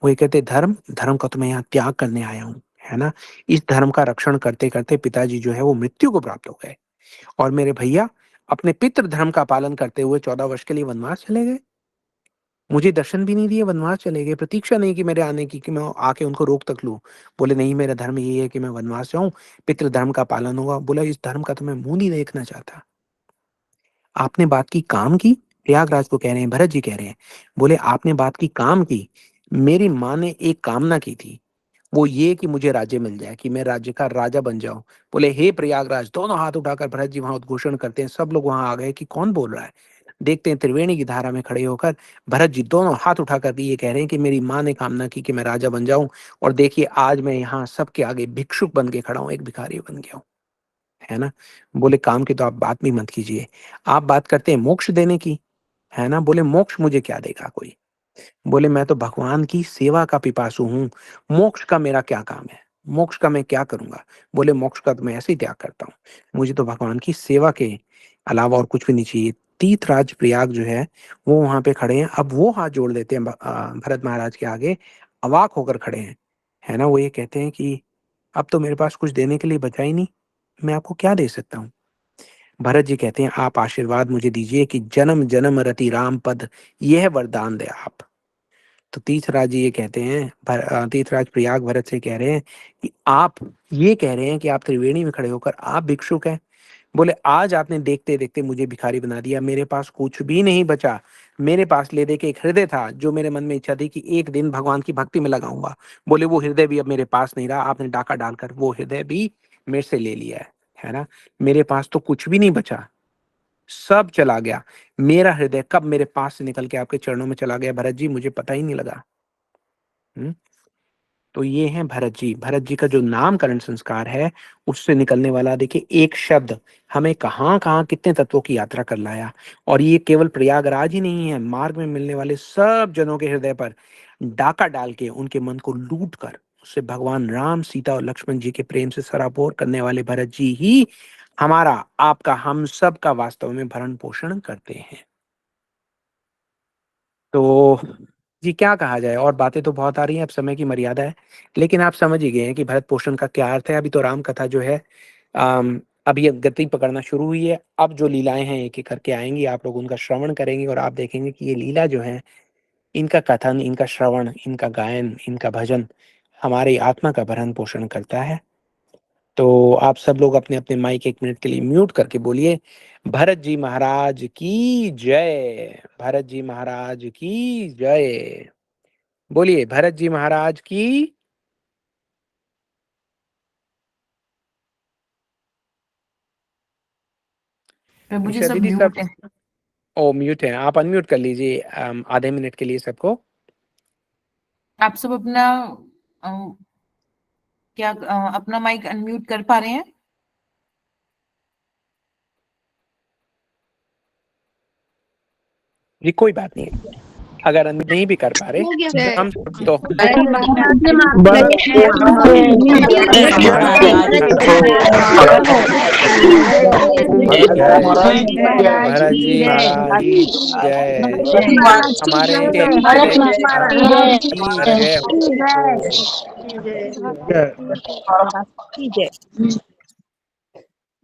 वो ये कहते, धर्म, धर्म का तो मैं यहाँ त्याग करने आया हूँ, है ना? इस धर्म का रक्षण करते-करते पिताजी जो है वो मृत्यु को प्राप्त हो गए, और मेरे भैया अपने पितृ धर्म का पालन करते हुए 14 वर्ष के लिए वनवास चले गए। मुझे दर्शन भी नहीं दिए, वनवास चले गए, प्रतीक्षा नहीं की मेरे आने की कि मैं आके उनको रोक तक लूँ। बोले नहीं मेरा धर्म ये है कि मैं वनवास जाऊँ, पितृ धर्म का पालन होगा। बोला इस धर्म का तो मैं मुँह नहीं देखना चाहता। आपने बात की काम की? प्रयागराज को कह रहे हैं, भरत जी कह रहे हैं। बोले आपने बात की काम की? मेरी माँ ने एक कामना की थी, वो ये कि मुझे राज्य मिल जाए, कि मैं राज्य का राजा बन जाऊँ। बोले हे प्रयागराज, दोनों हाथ उठाकर भरत जी वहाँ उद्घोषण करते हैं, सब लोग वहाँ आ गए कि कौन बोल रहा है? देखते हैं त्रिवेणी की धारा में खड़े होकर भरत जी दोनों हाथ उठाकर ये कह रहे हैं कि मेरी माँ ने कामना की कि मैं राजा बन जाऊँ और देखिए आज मैं यहाँ सबके आगे भिक्षुक बन के खड़ा हूँ, एक भिखारी बन गया हूँ। है ना? बोले काम की तो आप बात भी मत कीजिए। आप बात करते हैं मोक्ष देने की, है ना? बोले मोक्ष मुझे क्या देगा कोई? बोले मैं तो भगवान की सेवा का पिपासु हूँ, मोक्ष का मेरा क्या काम है? मोक्ष का मैं क्या करूँगा? बोले मोक्ष का तो मैं ऐसे ही त्याग करता हूँ, मुझे तो भगवान की सेवा के अलावा और कुछ भी नहीं चाहिए। तीर्थराज प्रयाग जो है, वो वहाँ पे खड़े हैं, अब वो हाथ जोड़ देते हैं भरत महाराज के आगे, अवाक होकर खड़े हैं, है ना? वो ये कहते हैं कि अब तो मेरे पास कुछ देने के लिए बचा ही नहीं, मैं आपको क्या दे सकता हूँ? भरत जी कहते हैं आप आशीर्वाद मुझे दीजिए कि जन्म जन्म रति राम पद, यह वरदान दे आप। तो तीर्थराज जी ये कहते हैं, तीर्थराज प्रयाग भरत से कह रहे हैं कि आप ये कह रहे हैं कि आप त्रिवेणी में खड़े होकर आप भिक्षुक हैं। बोले आज आपने देखते देखते मुझे भिखारी बना दिया, मेरे पास कुछ भी नहीं बचा। मेरे पास ले दे के एक हृदय था जो मेरे मन में इच्छा थी कि एक दिन भगवान की भक्ति में लगाऊंगा। बोले वो हृदय भी अब मेरे पास नहीं रहा, आपने डाका डालकर वो हृदय भी मेरे से ले लिया है ना? मेरे पास तो कुछ भी नहीं बचा, सब चला गया। मेरा हृदय कब मेरे पास से निकल के आपके चरणों में चला गया भरत जी, मुझे पता ही नहीं लगा। हुँ? तो ये हैं भरत जी। भरत जी का जो नामकरण संस्कार है, उससे निकलने वाला देखिए एक शब्द हमें कहाँ-कहाँ कितने तत्वों की यात्रा कर लाया। और ये केवल प्रयागराज ही नहीं है, मार्ग में मिलने वाले सब जनों के हृदय पर डाका डाल के उनके मन को लूट कर, उससे भगवान राम, सीता और लक्ष्मण जी के प्रेम से सराबोर करने वाले भरत जी ही हमारा, आपका, हम सब का वास्तव में भरण-पोषण करते हैं। तो जी, क्या कहा जाए और बातें तो बहुत आ रही हैं, अब समय की मर्यादा है। लेकिन आप समझ ही गए हैं कि भरत पोषण का क्या अर्थ है। अभी तो राम कथा जो है अभी अब गति पकड़ना शुरू हुई है। अब जो लीलाएँ हैं एक-एक करके आएँगी, आप लोग उनका श्रवण करेंगे और आप देखेंगे कि ये लीला जो है, इनका कथन, इनका श्रवण, इनका गायन, इनका भजन हमारी आत्मा का भरण-पोषण करता है। तो आप सब लोग अपने-अपने माइक 1 मिनट के लिए म्यूट करके बोलिए, भरत जी महाराज की जय! भरत जी महाराज की जय! बोलिए भरत जी महाराज की। प्रभु जी निशा सब दीदी सब म्यूट है। ओह! म्यूट हैं, आप अनम्यूट कर लीजिए आधे मिनट के लिए सबको। आप सब अपना अ, अपना माइक अनम्यूट कर पा रहे हैं? जी, कोई बात नहीं है। अगर अनम्यूट नहीं भी कर पा रहे, हम सब तो जय, भरत जी महाराज की जय। हमारे की जय हो।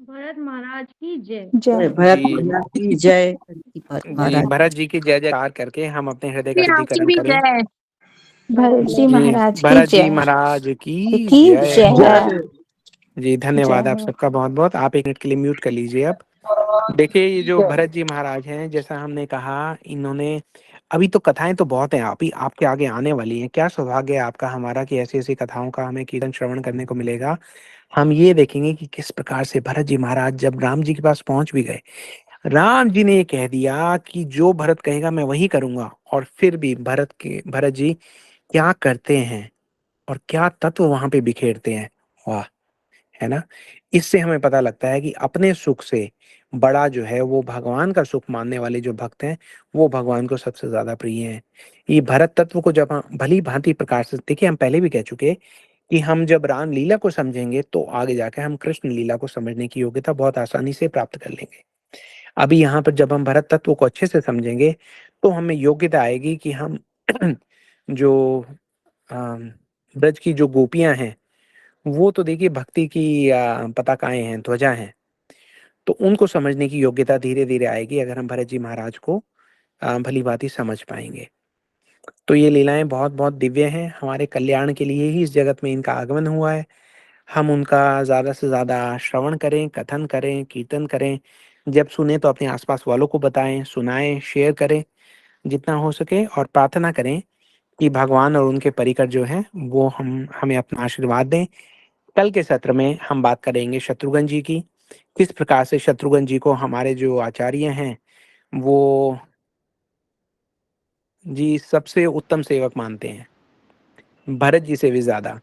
भारत महाराज की जय। भरत जी, माता की जय। भरत जी, महाराज भरत जी की जय-जयकार करके हम अपने हृदय का आपकी शुद्धिकरण भी करें। जय। भरत जी जी, महाराज की भरत जी जय। महाराज की की जय हो। जय। जी, धन्यवाद आप जय। सबका बहुत-बहुत। आप 1 मिनट के लिए म्यूट कर लीजिए अब। देखिए, ये जो भरत जी महाराज हैं, जैसा हमने कहा, इन्होंने अभी तो कथाएँ तो बहुत हैं, अभी आपके आगे आने वाली हैं। क्या सौभाग्य है आपका, हमारा कि ऐसी-ऐसी कथाओं का हमें कीर्तन श्रवण करने को मिलेगा। हम ये देखेंगे कि किस प्रकार से भरत जी महाराज जब राम जी के पास पहुँच भी गए, राम जी ने ये कह दिया कि जो भरत कहेगा मैं वही करूँगा और फिर भी भरत जी क्या करते हैं और क्या तत्व वहाँ पे बिखेरते हैं। वाह! है ना? इससे हमें पता लगता है कि अपने सुख से बड़ा जो है वो भगवान का सुख मानने वाले जो भक्त हैं, वो भगवान को सबसे ज़्यादा प्रिय हैं। ये भरत तत्व को जब हम भली-भाँति प्रकाश से देखिए हम पहले भी कह चुके कि हम जब रामलीला को समझेंगे तो आगे जाके हम कृष्ण लीला को समझने की योग्यता बहुत आसानी से प्राप्त कर लेंगे। अभी यहाँ पर जब हम भरत तत्व को अच्छे से समझेंगे, तो हमें योग्यता आएगी कि हम जो ब्रज की जो गोपियाँ हैं, वो तो देखिए भक्ति की पताकाएँ हैं, ध्वजा हैं। तो उनको समझने की योग्यता धीरे-धीरे आएगी अगर हम भरत जी महाराज को भली-भाँति समझ पाएँगे। तो ये लीलाएँ बहुत-बहुत दिव्य हैं, हमारे कल्याण के लिए ही इस जगत में इनका आगमन हुआ है। हम उनका ज़्यादा से ज़्यादा श्रवण करें, कथन करें, कीर्तन करें। जब सुने तो अपने आस-पास वालों को बताएँ, सुनाएँ, शेयर करें जितना हो सके और प्रार्थना करें कि भगवान और उनके परिकर जो हैं वो हमें अपना आशीर्वाद दें। कल के सत्र में हम बात करेंगे शत्रुघ्न जी की, किस प्रकार से शत्रुघ्न जी को हमारे जो आचार्य हैं वो जी सबसे उत्तम सेवक मानते हैं, भरत जी से भी ज़्यादा,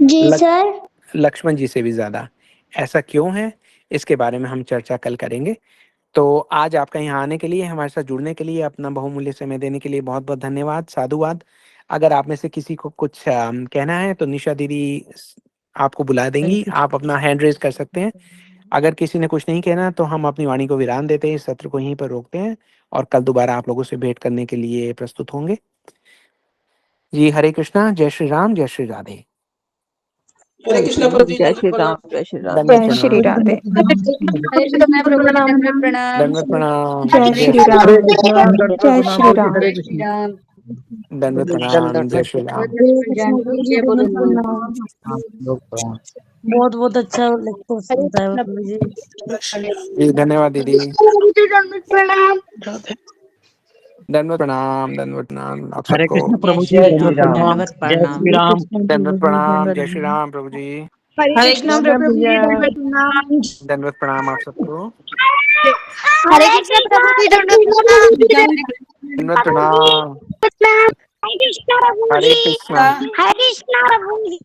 जी लक सर। लक्ष्मण जी से भी ज़्यादा। ऐसा क्यों है? इसके बारे में हम चर्चा कल करेंगे। तो आज आपका यहाँ आने के लिए, हमारे साथ जुड़ने के लिए, अपना बहुमूल्य समय देने के लिए बहुत-बहुत धन्यवाद, साधुवाद। अगर आप में से किसी को कुछ कहना है तो निशा दीदी आपको बुला देंगी, आप अपना हैंड रेज़ कर सकते हैं। अगर किसी ने कुछ नहीं कहना तो हम अपनी वाणी को विराम देते हैं, इस सत्र को यहीं पर रोकते हैं और कल दोबारा आप लोगों से भेंट करने के लिए प्रस्तुत होंगे। जी, हरे कृष्णा, जय श्री राम, जय श्री राधे। हरे कृष्णा प्रभु जी, जय श्री राम, जय श्री राम। दंडवत जय श्री प्रणाम, राधे। हरे कृष्णा प्रभु जी, दंडवत प्रणाम। दंडवत प्रणाम, जय जय श्री श्री राम। राम, जय श्री राम। हरे जय श्री कृष्णा। राम। दंडवत प्रणाम, जय श्री राम। जानकी जय बोलो राम। बहुत बहुत अच्छा लेक्चर हरे सुनता है कृष्णा प्रभु जी। जी, धन्यवाद दीदी। दंडवत प्रणाम। दंडवत प्रणाम आप हरे सबको। कृष्ण जय प्रभु जी, श्री दंडवत राम। प्रणाम। दंडवत जय प्रणाम। श्री राम। दंडवत प्रणाम, जय श्री राम प्रभु जी। हरे हरे कृष्णा कृष्णा प्रभु जी, भैया। दंडवत प्रणाम। दंडवत प्रणाम आप सबको। हरे कृष्णा प्रभु जी, दंडवत प्रणाम। दंडवत प्रणाम। हरे कृष्णा प्रभु हरे जी। कृष्णा, हरे कृष्णा प्रभु जी।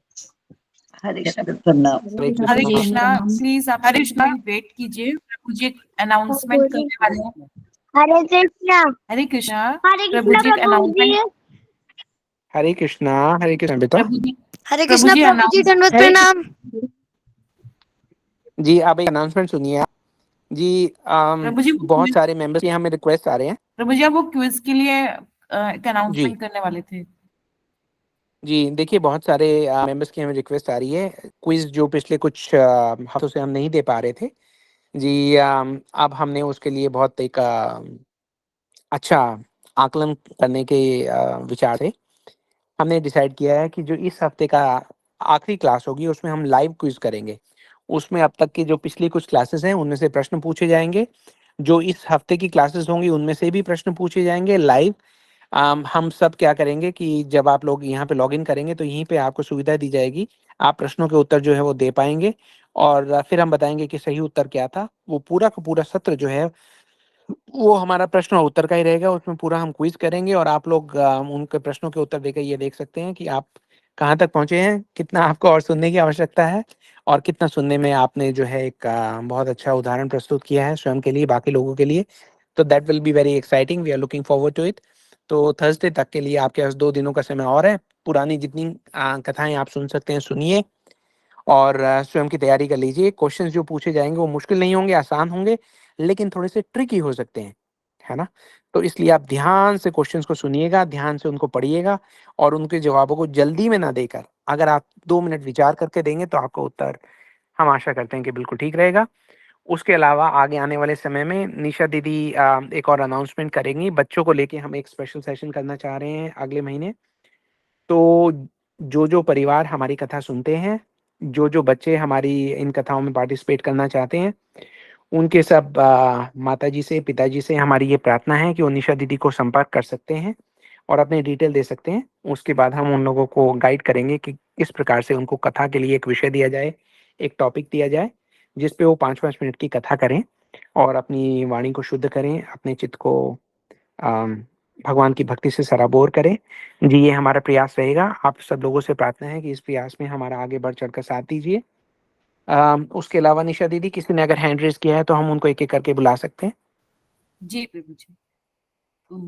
हरे कृष्ण प्रणाम। हरे हरे कृष्णा। कृष्णा। प्लीज आप हरे कृष्णा वेट कीजिए, प्रभु जी एक अनाउंसमेंट करने वाले हैं। हरे कृष्णा। हरे कृष्णा। हरे प्रभु कृष्णा जी एक प्रभु जी। अनाउंसमेंट। हरे कृष्णा बेटा। प्रभु जी, हरे प्रभु कृष्णा जी प्रभु जी, अनाउंस। दंडवत प्रणाम। जी, आप एक अनाउंसमेंट सुनिए आप। जी, प्रभु जी बहुत सारे मेंबर्स के हमें रिक्वेस्ट आ रहे हैं। प्रभु जी आप वो क्विज के लिए एक जी, अनाउंसमेंट करने वाले थे। जी, देखिए बहुत सारे मेंबर्स की हमें रिक्वेस्ट आ रही है। क्विज़ जो पिछले कुछ हफ्तों से हम नहीं दे पा रहे थे। जी, अब हमने उसके लिए बहुत एक अच्छा आकलन करने के विचार से हमने डिसाइड किया है कि जो इस हफ्ते का आखिरी क्लास होगी उसमें हम लाइव क्विज करेंगे। उसमें अब तक की जो पिछली कुछ क्लासेस हैं उनमें से प्रश्न पूछे जाएँगे। जो इस हफ्ते की क्लासेस होंगी उनमें से भी प्रश्न पूछे जाएँगे लाइव। हम सब क्या करेंगे कि जब आप लोग यहाँ पे लॉगिन करेंगे तो यहीं पे आपको सुविधा दी जाएगी। आप प्रश्नों के उत्तर जो है वो दे पाएँगे और फिर हम बताएँगे कि सही उत्तर क्या था। वो पूरा का पूरा सत्र जो है वो हमारा प्रश्न और उत्तर का ही रहेगा, उसमें पूरा हम क्विज़ करेंगे और आप लोग उनके प्रश्नों के उत्तर देकर ये देख सकते हैं कि आप कहाँ तक पहुँचे हैं, कितना आपको और सुनने की आवश्यकता है और कितना सुनने में आपने जो है एक बहुत अच्छा उदाहरण प्रस्तुत किया है स्वयं के लिए, बाकी लोगों के लिए। तो that will be very exciting, we are looking forward to it. तो थर्सडे तक के लिए आपके पास 2 दिनों का समय और है। पुरानी जितनी कथाएँ आप सुन सकते हैं, सुनिए और स्वयं की तैयारी कर लीजिए। क्वेश्चंस जो पूछे जाएँगे वो मुश्किल नहीं होंगे, आसान होंगे, लेकिन थोड़े-से ट्रिकी हो सकते हैं, है ना? तो इसलिए आप ध्यान से क्वेश्चंस को सुनिएगा, ध्यान से उनको पढ़िएगा और उनके जवाबों को जल्दी में ना देकर, अगर आप 2 मिनट विचार करके देंगे तो आपका उत्तर हम आशा करते हैं कि बिल्कुल ठीक रहेगा। उसके अलावा आगे आने वाले समय में निशा दीदी एक और अनाउंसमेंट करेंगी। बच्चों को लेके हम एक स्पेशल सेशन करना चाह रहे हैं अगले महीने। तो जो परिवार हमारी कथा सुनते हैं, जो बच्चे हमारी इन कथाओं में पार्टिसिपेट करना चाहते हैं, उनके सब माताजी से, पिताजी से हमारी ये प्रार्थना है कि वो निशा दीदी को संपर्क कर सकते हैं और अपनी डिटेल दे सकते हैं। उसके बाद हम उन लोगों को गाइड करेंगे कि किस प्रकार से उनको कथा के लिए एक विषय दिया जाए, एक टॉपिक दिया जाए, जिस पे वो 5-5 मिनट की कथा करें और अपनी वाणी को शुद्ध करें, अपने चित्त को अम, भगवान की भक्ति से सराबोर करें। जी, ये हमारा प्रयास रहेगा। आप सब लोगों से प्रार्थना है कि इस प्रयास में हमारा आगे बढ़-चढ़ कर साथ दीजिए। उसके अलावा निशा दीदी किसी ने अगर हैंड रेज़ किया है तो हम उनको एक-एक करके बुला सकते हैं। जी प्रभु जी।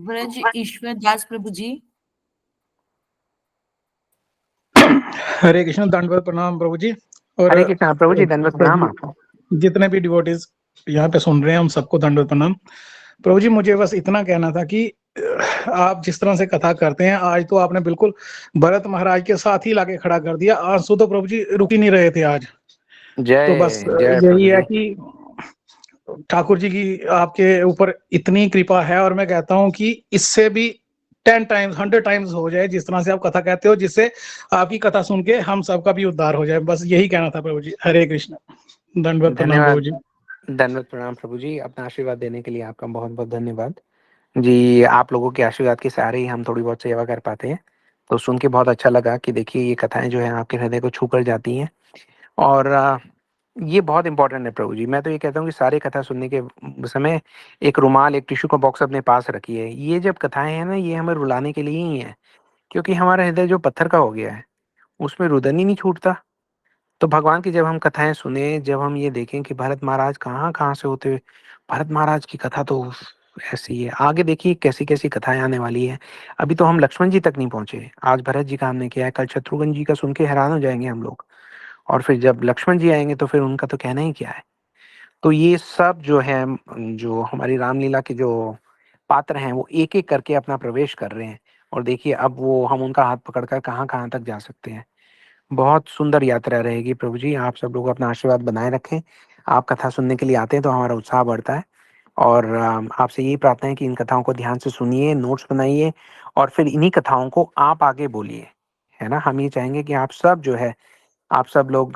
व्रज ईश्वर दास प्रभु जी। हरे कृष्ण, दंडवत प्रणाम प्रभु जी। और हरे कृष्णा प्रभु जी, दंडवत प्रणाम आपको। जितने भी डिवोटीज यहाँ पे सुन रहे हैं हम सबको दंडवत प्रणाम। प्रभु जी, मुझे बस इतना कहना था कि आप जिस तरह से कथा करते हैं, आज तो आपने बिल्कुल भरत महाराज के साथ ही लाके खड़ा कर दिया। आंसू तो प्रभु जी रुक ही नहीं रहे थे आज। तो बस जय, जय यही प्रभु है जी। कि ठाकुर जी की आपके ऊपर इतनी कृपा है और मैं कहता हूँ कि इससे भी 10 टाइम्स 100 टाइम्स हो जाए, जिस तरह से आप कथा कहते हो, जिससे आपकी कथा सुन के हम सबका भी उद्धार हो जाए। बस यही कहना था प्रभु जी। हरे कृष्ण। दंडवत प्रणाम प्रभु धन्यवाद। जी। दंडवत प्रणाम प्रभु जी। अपना आशीर्वाद देने के लिए आपका बहुत बहुत धन्यवाद जी। आप लोगों के आशीर्वाद के सहारे ही हम थोड़ी बहुत सेवा कर पाते हैं। तो सुन के बहुत अच्छा लगा कि देखिए ये कथाएं जो है आपके हृदय को छू कर जाती हैं। और ये बहुत इंपॉर्टेंट है प्रभु जी। मैं तो ये कहता हूँ कि सारे कथा सुनने के समय एक रुमाल, एक टिश्यू का बॉक्स अपने पास रखिए। ये जब कथाएं हैं ना, ये हमें रुलाने के लिए ही है, क्योंकि हमारा हृदय जो पत्थर का हो गया है उसमें रुदन ही नहीं छूटता। तो भगवान की जब हम कथाएं सुने, जब हम ये देखें कि भरत महाराज कहाँ कहाँ से होते हुए, भरत महाराज की कथा तो ऐसी है। आगे देखिए कैसी कैसी कथाएं आने वाली है। अभी तो हम लक्ष्मण जी तक नहीं पहुंचे। आज भरत जी का हमने किया है, कल शत्रुघ्न जी का सुन के हैरान हो जाएंगे हम लोग। और फिर जब लक्ष्मण जी आएंगे तो फिर उनका तो कहना ही क्या है। तो ये सब जो है, जो हमारी रामलीला के जो पात्र हैं, वो एक एक करके अपना प्रवेश कर रहे हैं। और देखिए अब वो हम उनका हाथ पकड़कर कहाँ कहाँ तक जा सकते हैं। बहुत सुंदर यात्रा रहेगी प्रभु जी। आप सब लोग अपना आशीर्वाद बनाए रखें। आप कथा सुनने के लिए आते हैं तो हमारा उत्साह बढ़ता है। और आपसे यही प्रार्थना है कि इन कथाओं को ध्यान से सुनिए, नोट्स बनाइए, और फिर इन्हीं कथाओं को आप आगे बोलिए, है ना। हम ये चाहेंगे कि आप सब जो है, आप सब लोग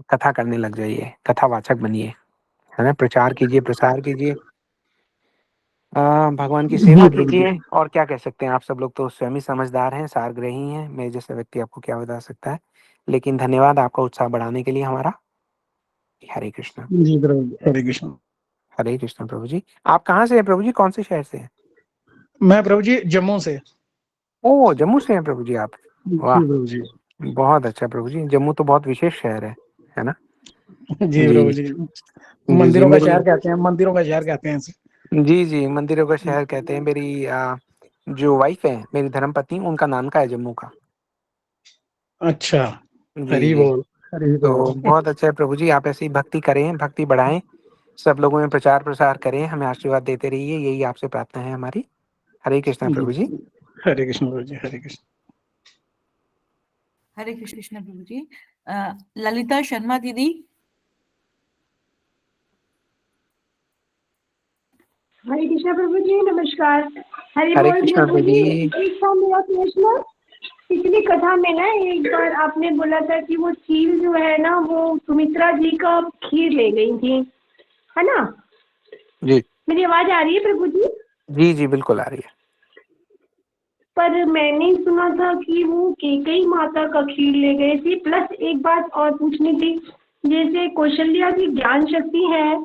कथा करने लग जाइए, कथावाचक बनिए, है ना। प्रचार कीजिए, प्रसार कीजिए, भगवान की सेवा जी प्रभु जी। कीजिए। और क्या कह सकते हैं, आप सब लोग तो स्वयं ही समझदार हैं, सारग्रही हैं। मेरे जैसा व्यक्ति आपको क्या बता सकता है। लेकिन धन्यवाद आपका उत्साह बढ़ाने के लिए हमारा। हरे कृष्ण। जी प्रभु जी। हरे कृष्ण। हरे कृष्ण प्रभु जी। आप कहाँ से हैं प्रभु जी, कौन से शहर से हैं? मैं प्रभु जी जम्मू से। ओह, जम्मू से हैं प्रभु जी आप। जी वाह, प्रभु जी। बहुत अच्छा प्रभु जी। जम्मू तो बहुत विशेष शहर है ना। जी जी प्रभु जी। जी जी। मंदिरों का मेरी, शहर कहते हैं, मंदिरों का शहर कहते हैं इसे। जी जी, मंदिरों का शहर कहते हैं। मेरी जो वाइफ है, मेरी धर्मपत्नी, उनका नानका है जम्मू का। अच्छा। जी हरि जी। बोल, हरि तो बोल। बहुत अच्छा है प्रभु जी। आप ऐसी भक्ति करें, भक्ति बढ़ाएं, सब लोगों में प्रचार प्रसार करें, हमें आशीर्वाद देते रहिए, यही आपसे प्रार्थना है हमारी। हरे कृष्ण जी। प्रभु जी। हरे कृष्ण प्रभु जी। हरे कृष्ण। हरे कृष्ण प्रभु जी। ललिता शर्मा दीदी। हरे कृष्णा प्रभु जी, नमस्कार। हरि हरे बोल कृष्ण प्रभु जी। दीदी। एक था मेरा प्रश्न, पिछली कथा में ना एक बार आपने बोला था कि वो चील जो है ना, वो सुमित्रा जी का खीर ले गई थी, है ना। जी मेरी आवाज आ रही है प्रभु जी? जी जी, बिल्कुल आ रही है। पर मैंने सुना था कि वो कैकेयी माता का खीर ले गए थे। प्लस एक बात और पूछनी थी, जैसे कौशल्या की ज्ञान शक्ति है,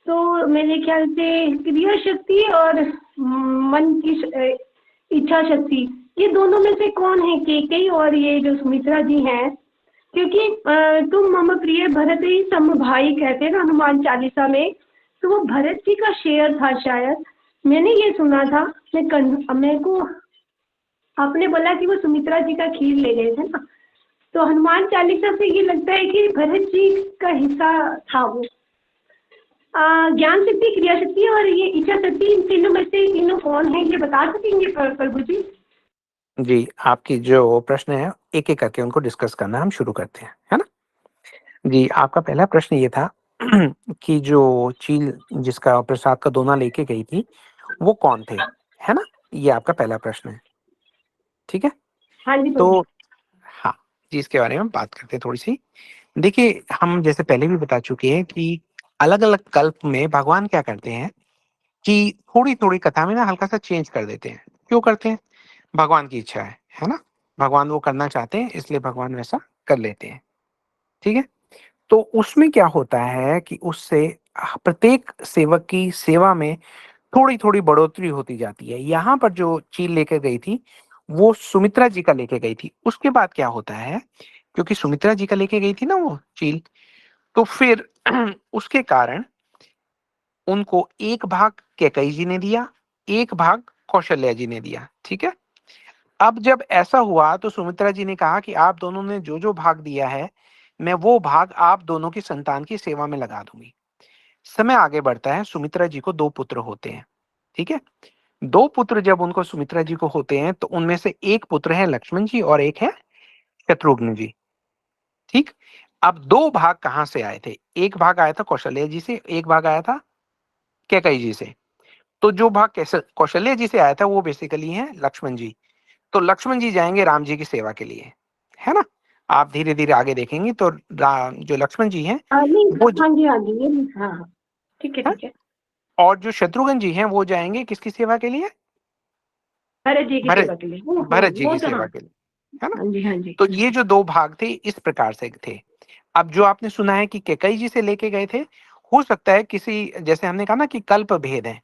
तो मेरे ख्याल से क्रिया शक्ति और मन की इच्छा शक्ति, ये दोनों में से कौन है, कैकेयी और ये जो सुमित्रा जी हैं? क्योंकि तुम मम प्रिय भरत ही सम भाई कहते हैं ना हनुमान चालीसा में, तो वो भरत जी का शेयर था शायद, मैंने ये सुना था। मेरे को आपने बोला कि वो सुमित्रा जी का खीर ले गए थे ना, तो हनुमान चालीसा से ये लगता है कि भरत जी का हिस्सा था वो। ज्ञान शक्ति, क्रिया शक्ति और ये इच्छा शक्ति, इन तीनों में से तीनों कौन है, ये बता सकेंगे प्रभु जी? जी, आपकी जो प्रश्न है एक एक करके उनको डिस्कस करना हम शुरू करते हैं, है ना। जी, आपका पहला प्रश्न ये था कि जो चील जिसका प्रसाद का दोना लेके गई थी वो कौन थे, है ना। ये आपका पहला प्रश्न है, ठीक है। हाँ जी प्रभु। तो हाँ जी, इसके बारे में हम बात करते हैं थोड़ी सी। देखिए, हम जैसे पहले भी बता चुके हैं कि अलग अलग कल्प में भगवान क्या करते हैं कि थोड़ी थोड़ी कथा में ना हल्का सा चेंज कर देते हैं। क्यों करते हैं? भगवान की इच्छा है ना। भगवान वो करना चाहते हैं, इसलिए भगवान वैसा कर लेते हैं, ठीक है। तो उसमें क्या होता है कि उससे प्रत्येक सेवक की सेवा में थोड़ी थोड़ी बढ़ोतरी होती जाती है। यहाँ पर जो चील लेकर गई थी वो सुमित्रा जी का लेके गई थी। उसके बाद क्या होता है, क्योंकि सुमित्रा जी का लेके गई थी ना वो चील, तो फिर उसके कारण उनको एक भाग कैकेयी जी ने दिया, एक भाग कौशल्या जी ने दिया, ठीक है। अब जब ऐसा हुआ तो सुमित्रा जी ने कहा कि आप दोनों ने जो जो भाग दिया है, मैं वो भाग आप दोनों की संतान की सेवा में लगा दूंगी। समय आगे बढ़ता है, सुमित्रा जी को 2 पुत्र होते हैं, ठीक है। 2 पुत्र जब उनको सुमित्रा जी को होते हैं तो उनमें से एक पुत्र है लक्ष्मण जी और एक है शत्रुघ्न जी, ठीक। अब 2 भाग कहाँ से आए थे? एक भाग आया था कौशल्या जी से, एक भाग आया था कैकेयी जी से। तो जो भाग कौशल्या जी से आया था वो बेसिकली है लक्ष्मण जी। तो लक्ष्मण जी जाएंगे राम जी की सेवा के लिए, है ना। आप धीरे धीरे आगे देखेंगे तो जो लक्ष्मण जी हैं नहीं, वो हाँ जी, हाँ जी, ये हाँ हाँ, ठीक है, हाँ? ठीक है। और जो शत्रुघ्न जी हैं वो जाएंगे किसकी सेवा के लिए? भरत जी की भरत सेवा के लिए। हाँ, भरत जी वो की तो हाँ। सेवा के लिए, है ना। हाँ जी, हाँ जी। तो ये जो दो भाग थे इस प्रकार से थे। अब जो आपने सुना है कि कैकेयी जी से लेके गए थे, हो सकता है किसी, जैसे हमने कहा ना कि कल्प भेद है,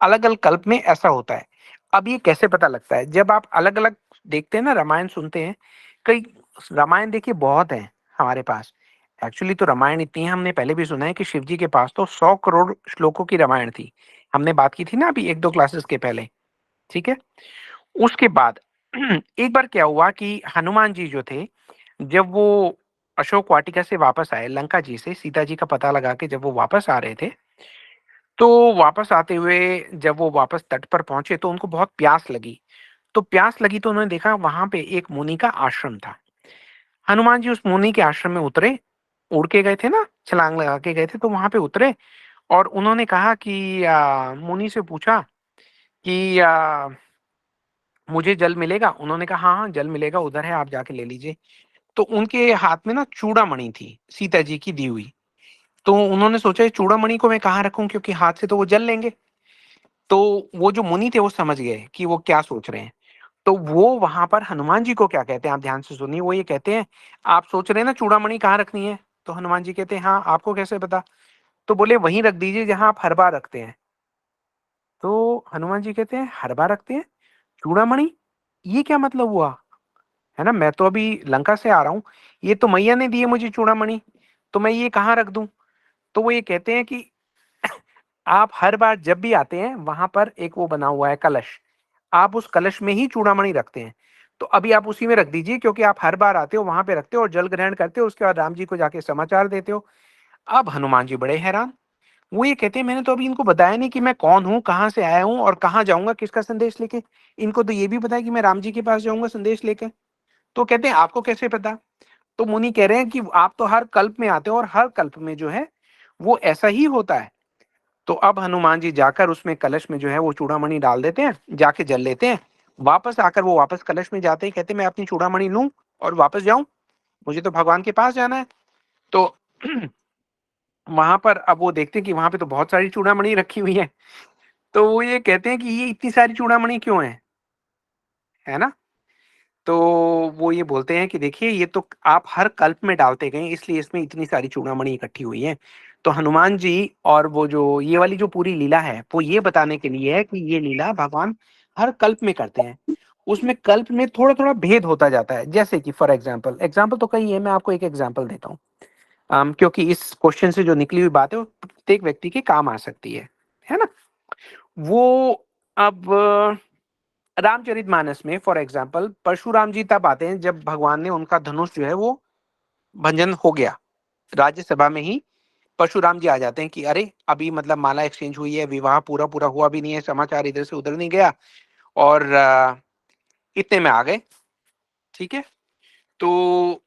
अलग अलग कल्प में ऐसा होता है। अब ये कैसे पता लगता है? जब आप अलग अलग देखते हैं ना, रामायण सुनते हैं, कई रामायण देखिए बहुत है हमारे पास। एक्चुअली तो रामायण इतनी है, हमने पहले भी सुना है कि शिव जी के पास तो 100 करोड़ श्लोकों की रामायण थी। हमने बात की थी ना अभी एक दो क्लासेस के पहले, ठीक है। उसके बाद एक बार क्या हुआ कि हनुमान जी जो थे, जब वो अशोक वाटिका से वापस आए, लंका जी से सीता जी का पता लगा के जब वो वापस आ रहे थे, तो वापस आते हुए जब वो वापस तट पर पहुंचे तो उनको बहुत प्यास लगी। तो प्यास लगी तो उन्होंने देखा वहां पे एक मुनि का आश्रम था। हनुमान जी उस मुनि के आश्रम में उतरे, उड़ के गए थे ना, छलांग लगा के गए थे, तो वहां पे उतरे और उन्होंने कहा कि मुनि से पूछा कि मुझे जल मिलेगा? उन्होंने कहा हाँ हाँ जल मिलेगा, उधर है, आप जाके ले लीजिए। तो उनके हाथ में ना चूड़ामणि थी, सीता जी की दी हुई। तो उन्होंने सोचा ये चूड़ामणि को मैं कहाँ रखूं, क्योंकि हाथ से तो वो जल लेंगे। तो वो जो मुनि थे वो समझ गए कि वो क्या सोच रहे हैं। तो वो वहां पर हनुमान जी को क्या कहते हैं, आप ध्यान से सुनिए। वो ये कहते हैं, आप सोच रहे हैं ना चूड़ामणि कहाँ रखनी है? तो हनुमान जी कहते हैं हाँ, आपको कैसे पता? तो बोले वहीं रख दीजिए जहां आप हर बार रखते हैं। तो हनुमान जी कहते हैं हर बार रखते हैं चूड़ामणि? ये क्या मतलब हुआ, है ना, मैं तो अभी लंका से आ रहा हूँ, ये तो मैया ने दी है मुझे चूड़ामणि, तो मैं ये कहाँ रख दूं? तो वो ये कहते हैं कि आप हर बार जब भी आते हैं वहां पर एक वो बना हुआ है कलश, आप उस कलश में ही चूड़ामणि रखते हैं। तो अभी आप उसी में रख दीजिए, क्योंकि आप हर बार आते हो वहां पे रखते हो और जल ग्रहण करते हो, उसके बाद राम जी को जाके समाचार देते हो। अब हनुमान जी बड़े हैरान, वो ये कहते हैं मैंने तो अभी इनको बताया नहीं कि मैं कौन हूँ, कहाँ से आया हूँ और कहाँ जाऊंगा, किसका संदेश लेके। इनको तो ये भी पता है कि मैं राम जी के पास जाऊंगा संदेश लेकर। तो कहते हैं आपको कैसे पता? तो मुनि कह रहे हैं कि आप तो हर कल्प में आते हो और हर कल्प में जो है वो ऐसा ही होता है। तो अब हनुमान जी जाकर उसमें कलश में जो है वो चूड़ामणि डाल देते हैं, जाके जल लेते हैं। वापस आकर वो वापस कलश में जाते ही कहते हैं मैं अपनी चूड़ामणि लूं और वापस जाऊं, मुझे तो भगवान के पास जाना है। तो वहां पर अब वो देखते हैं कि वहां पे तो बहुत सारी चूड़ामणि रखी हुई है। तो वो ये कहते हैं कि ये इतनी सारी चूड़ामणि क्यों है ना। तो वो ये बोलते हैं कि देखिए ये तो आप हर कल्प में डालते गए, इसलिए इसमें इतनी सारी चूड़ामणि इकट्ठी हुई है। तो हनुमान जी और वो जो ये वाली जो पूरी लीला है वो ये बताने के लिए है कि ये लीला भगवान हर कल्प में करते हैं। उसमें कल्प में थोड़ा थोड़ा भेद होता जाता है। जैसे कि फॉर एग्जाम्पल, एग्जाम्पल तो कई है, मैं आपको एक एग्जाम्पल देता हूँ, क्योंकि इस क्वेश्चन से जो निकली हुई बात है वो प्रत्येक व्यक्ति के काम आ सकती है ना। वो अब रामचरितमानस में फॉर एग्जाम्पल परशुराम जी तब आते हैं जब भगवान ने उनका धनुष जो है वो भंजन हो गया। राज्यसभा में ही परशुराम जी आ जाते हैं कि अरे अभी मतलब माला एक्सचेंज हुई है, विवाह पूरा पूरा हुआ भी नहीं है, समाचार इधर से उधर नहीं गया और इतने में आ गए, ठीक है। तो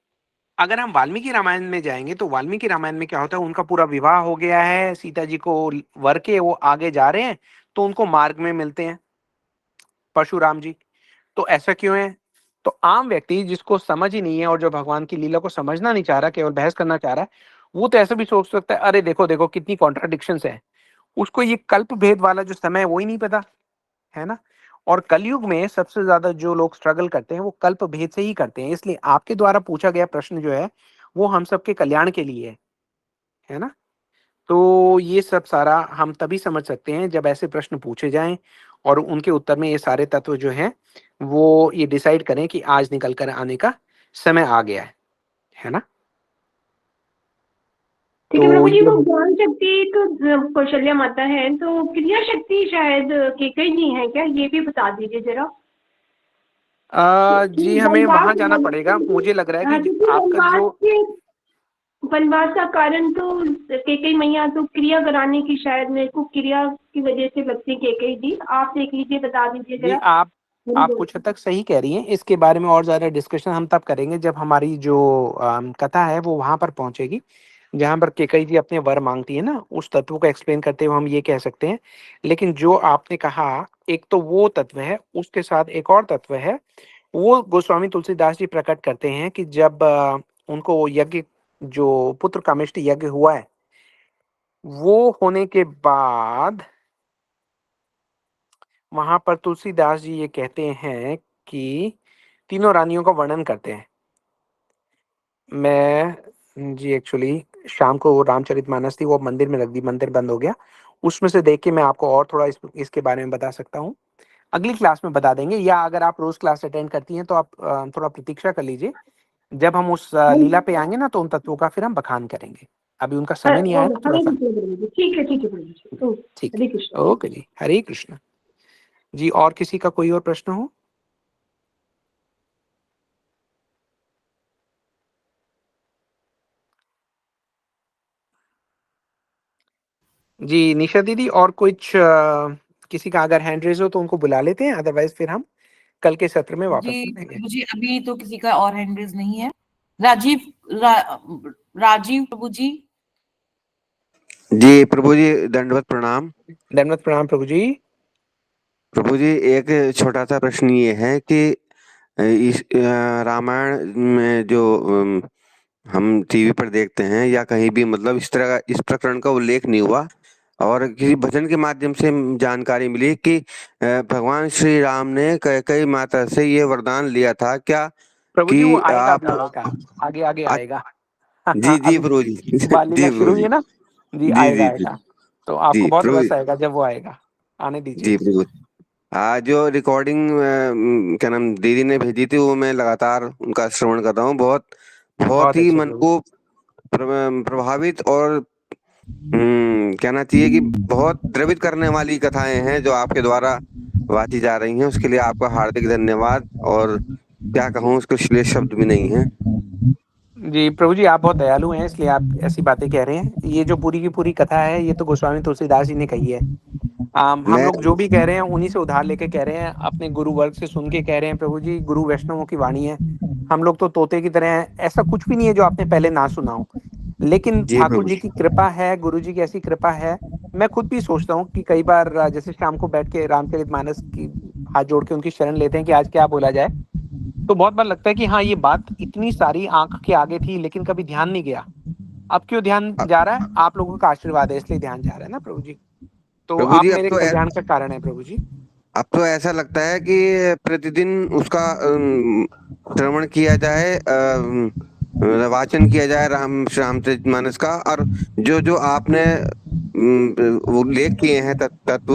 अगर हम वाल्मीकि रामायण में जाएंगे तो वाल्मीकि रामायण में क्या होता है, उनका पूरा विवाह हो गया है, सीता जी को वर के वो आगे जा रहे हैं, तो उनको मार्ग में मिलते हैं परशुराम जी। तो ऐसा क्यों है? तो आम व्यक्ति जिसको समझ ही नहीं है और जो भगवान की लीला को समझना नहीं चाह रहा, केवल बहस करना चाह रहा है, वो तो ऐसा भी सोच सकता है अरे देखो देखो कितनी कॉन्ट्राडिक्शंस है। उसको ये कल्प भेद वाला जो समय है वो ही नहीं पता, है ना। और कलयुग में सबसे ज्यादा जो लोग स्ट्रगल करते हैं वो कल्प भेद से ही करते हैं। इसलिए आपके द्वारा पूछा गया प्रश्न जो है वो हम सबके कल्याण के लिए है ना। तो ये सब सारा हम तभी समझ सकते हैं जब ऐसे प्रश्न पूछे जाएं और उनके उत्तर में ये सारे तत्व जो हैं वो ये डिसाइड करें कि आज निकल कर आने का समय आ गया है ना। ठीक है तो प्रभु जी, ये वो ज्ञान शक्ति तो कौशल्या माता है, तो क्रिया शक्ति शायद कैकेयी जी हैं क्या, ये भी बता दीजिए जरा। जी हमें वहां जाना पड़ेगा, मुझे लग रहा है हाँ, कि क्योंकि आपका जो वनवास का कारण तो कैकेयी मैया तो क्रिया कराने की, शायद मेरे को क्रिया की वजह से लगती कैकेयी जी। आप देख लीजिए, बता दीजिए जी जरा। आप कुछ हद तक सही कह रही हैं। इसके बारे में और ज्यादा डिस्कशन हम तब करेंगे जब हमारी जो कथा है वो वहां पर पहुंचेगी। जहाँ पर केकई जी अपने वर मांगती है ना, उस तत्व को एक्सप्लेन करते हुए हम ये कह सकते हैं। लेकिन जो आपने कहा, एक तो वो तत्व है, उसके साथ एक और तत्व है। वो गोस्वामी तुलसीदास जी प्रकट करते हैं कि जब उनको वो यज्ञ, जो पुत्र कामेष्टि यज्ञ हुआ है, वो होने के बाद वहां पर तुलसीदास जी ये कहते हैं कि तीनों रानियों का वर्णन करते हैं। मैं जी एक्चुअली शाम को वो रामचरितमानस थी, वो मंदिर में रख दी, मंदिर बंद हो गया। उसमें से देख के मैं आपको और थोड़ा इसके बारे में बता सकता हूँ। अगली क्लास में बता देंगे, या अगर आप रोज क्लास अटेंड करती हैं तो आप थोड़ा प्रतीक्षा कर लीजिए। जब हम उस लीला पे आएंगे ना, तो उन तत्वों का फिर हम बखान करेंगे। अभी उनका समय नहीं आया ना, थोड़ा हरे सा। कृष्ण प्रभु जी, ठीक है प्रभु जी, ठीक हरे है, कृष्ण। ओके जी, हरे कृष्ण जी। और किसी का कोई और प्रश्न हो? जी निशा दीदी, और कुछ किसी का अगर हैंड रेज हो तो उनको बुला लेते हैं, अदरवाइज फिर हम कल के सत्र में वापस जी मिलेंगे। प्रभु जी, अभी तो किसी का और हैंड रेज नहीं है। राजीव राजीव प्रभु जी। जी प्रभु जी, दंडवत प्रणाम। दंडवत प्रणाम प्रभु जी। प्रभु जी, एक छोटा सा प्रश्न ये है कि इस रामायण में जो हम टीवी पर देखते हैं या कहीं भी, मतलब इस तरह का, इस प्रकरण का उल्लेख नहीं हुआ, और किसी भजन के माध्यम से जानकारी मिली कि भगवान श्री राम ने कैकेयी माता से ये वरदान लिया था क्या प्रभु जी वो कि आएगा, आप। अभी आएगा, आगे आगे अ- आएगा। जी जी अभी प्रभु जी। बाल लीला जी शुरू प्रभु हुई जी। है ना। जी जी आएगा जी जी। आएगा। तो आपको जी बहुत प्रभु रस जी। आएगा जब वो आएगा। आने दीजिए। जी प्रभु। जो रिकॉर्डिंग क्या नाम दीदी ने भेजी थी, वो मैं लगातार उनका श्रवण कर रहा हूँ। बहुत बहुत बहुत ही अच्छे मन प्रभु। को प्रभावित और कहना चाहिए कि बहुत द्रवित करने वाली कथाएं हैं जो आपके द्वारा वाची जा रही हैं। उसके लिए आपका हार्दिक धन्यवाद, और क्या कहूँ, उसके लिए शब्द भी नहीं है। जी प्रभु जी, आप बहुत दयालु हैं, इसलिए आप ऐसी बातें कह रहे हैं। ये जो पूरी की पूरी कथा है, ये तो गोस्वामी तुलसीदास जी ने कही है। हम मैं लोग जो भी कह रहे हैं उन्हीं से उधार लेके कह रहे हैं, अपने गुरु वर्ग से सुन के कह रहे हैं प्रभु जी। गुरु वैष्णवों की वाणी है, हम लोग तो तोते की तरह हैं। ऐसा कुछ भी नहीं है जो आपने पहले ना सुना हो। लेकिन जी ठाकुर प्रभु। जी की कृपा है, गुरु जी की ऐसी कृपा है। मैं खुद भी सोचता हूँ कि कई बार जैसे शाम को बैठ के रामचरितमानस की हाथ जोड़ के उनकी शरण लेते हैं कि आज क्या बोला जाए, तो बहुत बार लगता है कि हाँ, ये बात इतनी सारी आंख के आगे थी, लेकिन कभी ध्यान नहीं गया। अब क्यों ध्यान जा रहा है? आप लोगों का आशीर्वाद है, इसलिए ध्यान जा रहा है ना प्रभु जी। तो प्रभु आप जी, मेरे कल्याण का कारण है प्रभु जी। अब तो ऐसा लगता है कि प्रतिदिन उसका श्रवण किया जाए, वाचन किया जाए रामचरितमानस का, और जो जो आपने उल्लेख किए हैं तत्व,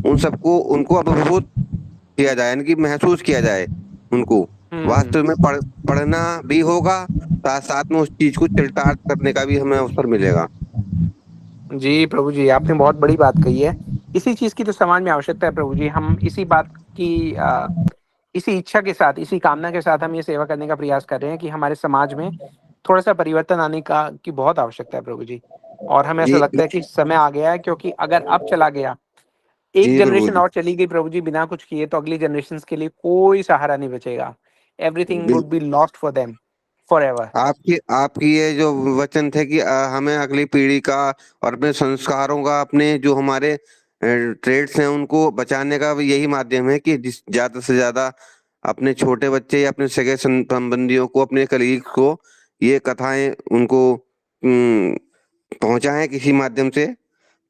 उन सबको उनको अभिभूत किया जाए, यानी कि महसूस किया जाए उनको। वास्तव में पढ़ना भी होगा, साथ साथ में उस चीज को चरितार्थ करने का भी हमें अवसर मिलेगा। जी प्रभु जी, आपने बहुत बड़ी बात कही है। इसी चीज की तो समाज में आवश्यकता है प्रभु जी। हम इसी बात की इसी इच्छा के साथ, इसी कामना के साथ हम ये सेवा करने का प्रयास कर रहे हैं कि हमारे समाज में थोड़ा सा परिवर्तन आने का की बहुत आवश्यकता है प्रभु जी। और हमें ऐसा जी लगता है कि समय आ गया है, क्योंकि अगर अब चला गया, एक जी प्रभु जनरेशन जी। और चली गई प्रभु जी बिना कुछ किए, तो अगली जनरेशन के लिए कोई सहारा नहीं बचेगा। Everything would be lost for them for ever. आपकी आपकी ये जो वचन थे कि हमें अगली पीढ़ी का और अपने संस्कारों का, अपने जो हमारे ट्रेड्स हैं, उनको बचाने का भी यही माध्यम है कि जिस ज्यादा से ज्यादा अपने छोटे बच्चे या अपने सगे संबंधियों को, अपने कलीग को ये कथाएं उनको पहुंचाएं किसी माध्यम से।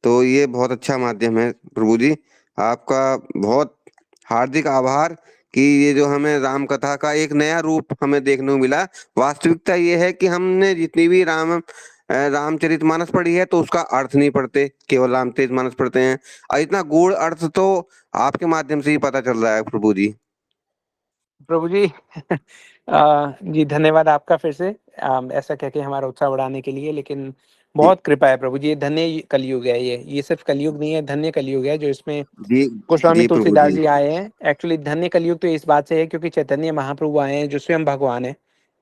तो ये बहुत अच्छा माध्यम है प्रभु जी। आपका बहुत हार्दिक आभार कि ये जो हमें राम कथा का एक नया रूप हमें देखने को मिला। वास्तविकता ये है कि हमने जितनी भी रामचरितमानस पढ़ी है, तो उसका अर्थ नहीं पढ़ते, केवल रामचरितमानस पढ़ते हैं, और इतना गूढ़ अर्थ तो आपके माध्यम से ही पता चल रहा है प्रभु जी। प्रभु जी जी धन्यवाद आपका फिर से ऐसा कह के हमारा उत्साह बढ़ाने के लिए। लेकिन जी बहुत कृपा है प्रभु जी, ये धन्य कलयुग है। ये सिर्फ कलयुग नहीं है, धन्य कलयुग है जो इसमें जी गोस्वामी जी प्रभु तुलसीदास जी। जी आए हैं। एक्चुअली धन्य कलयुग तो इस बात से है क्योंकि चैतन्य महाप्रभु आए हैं जो स्वयं भगवान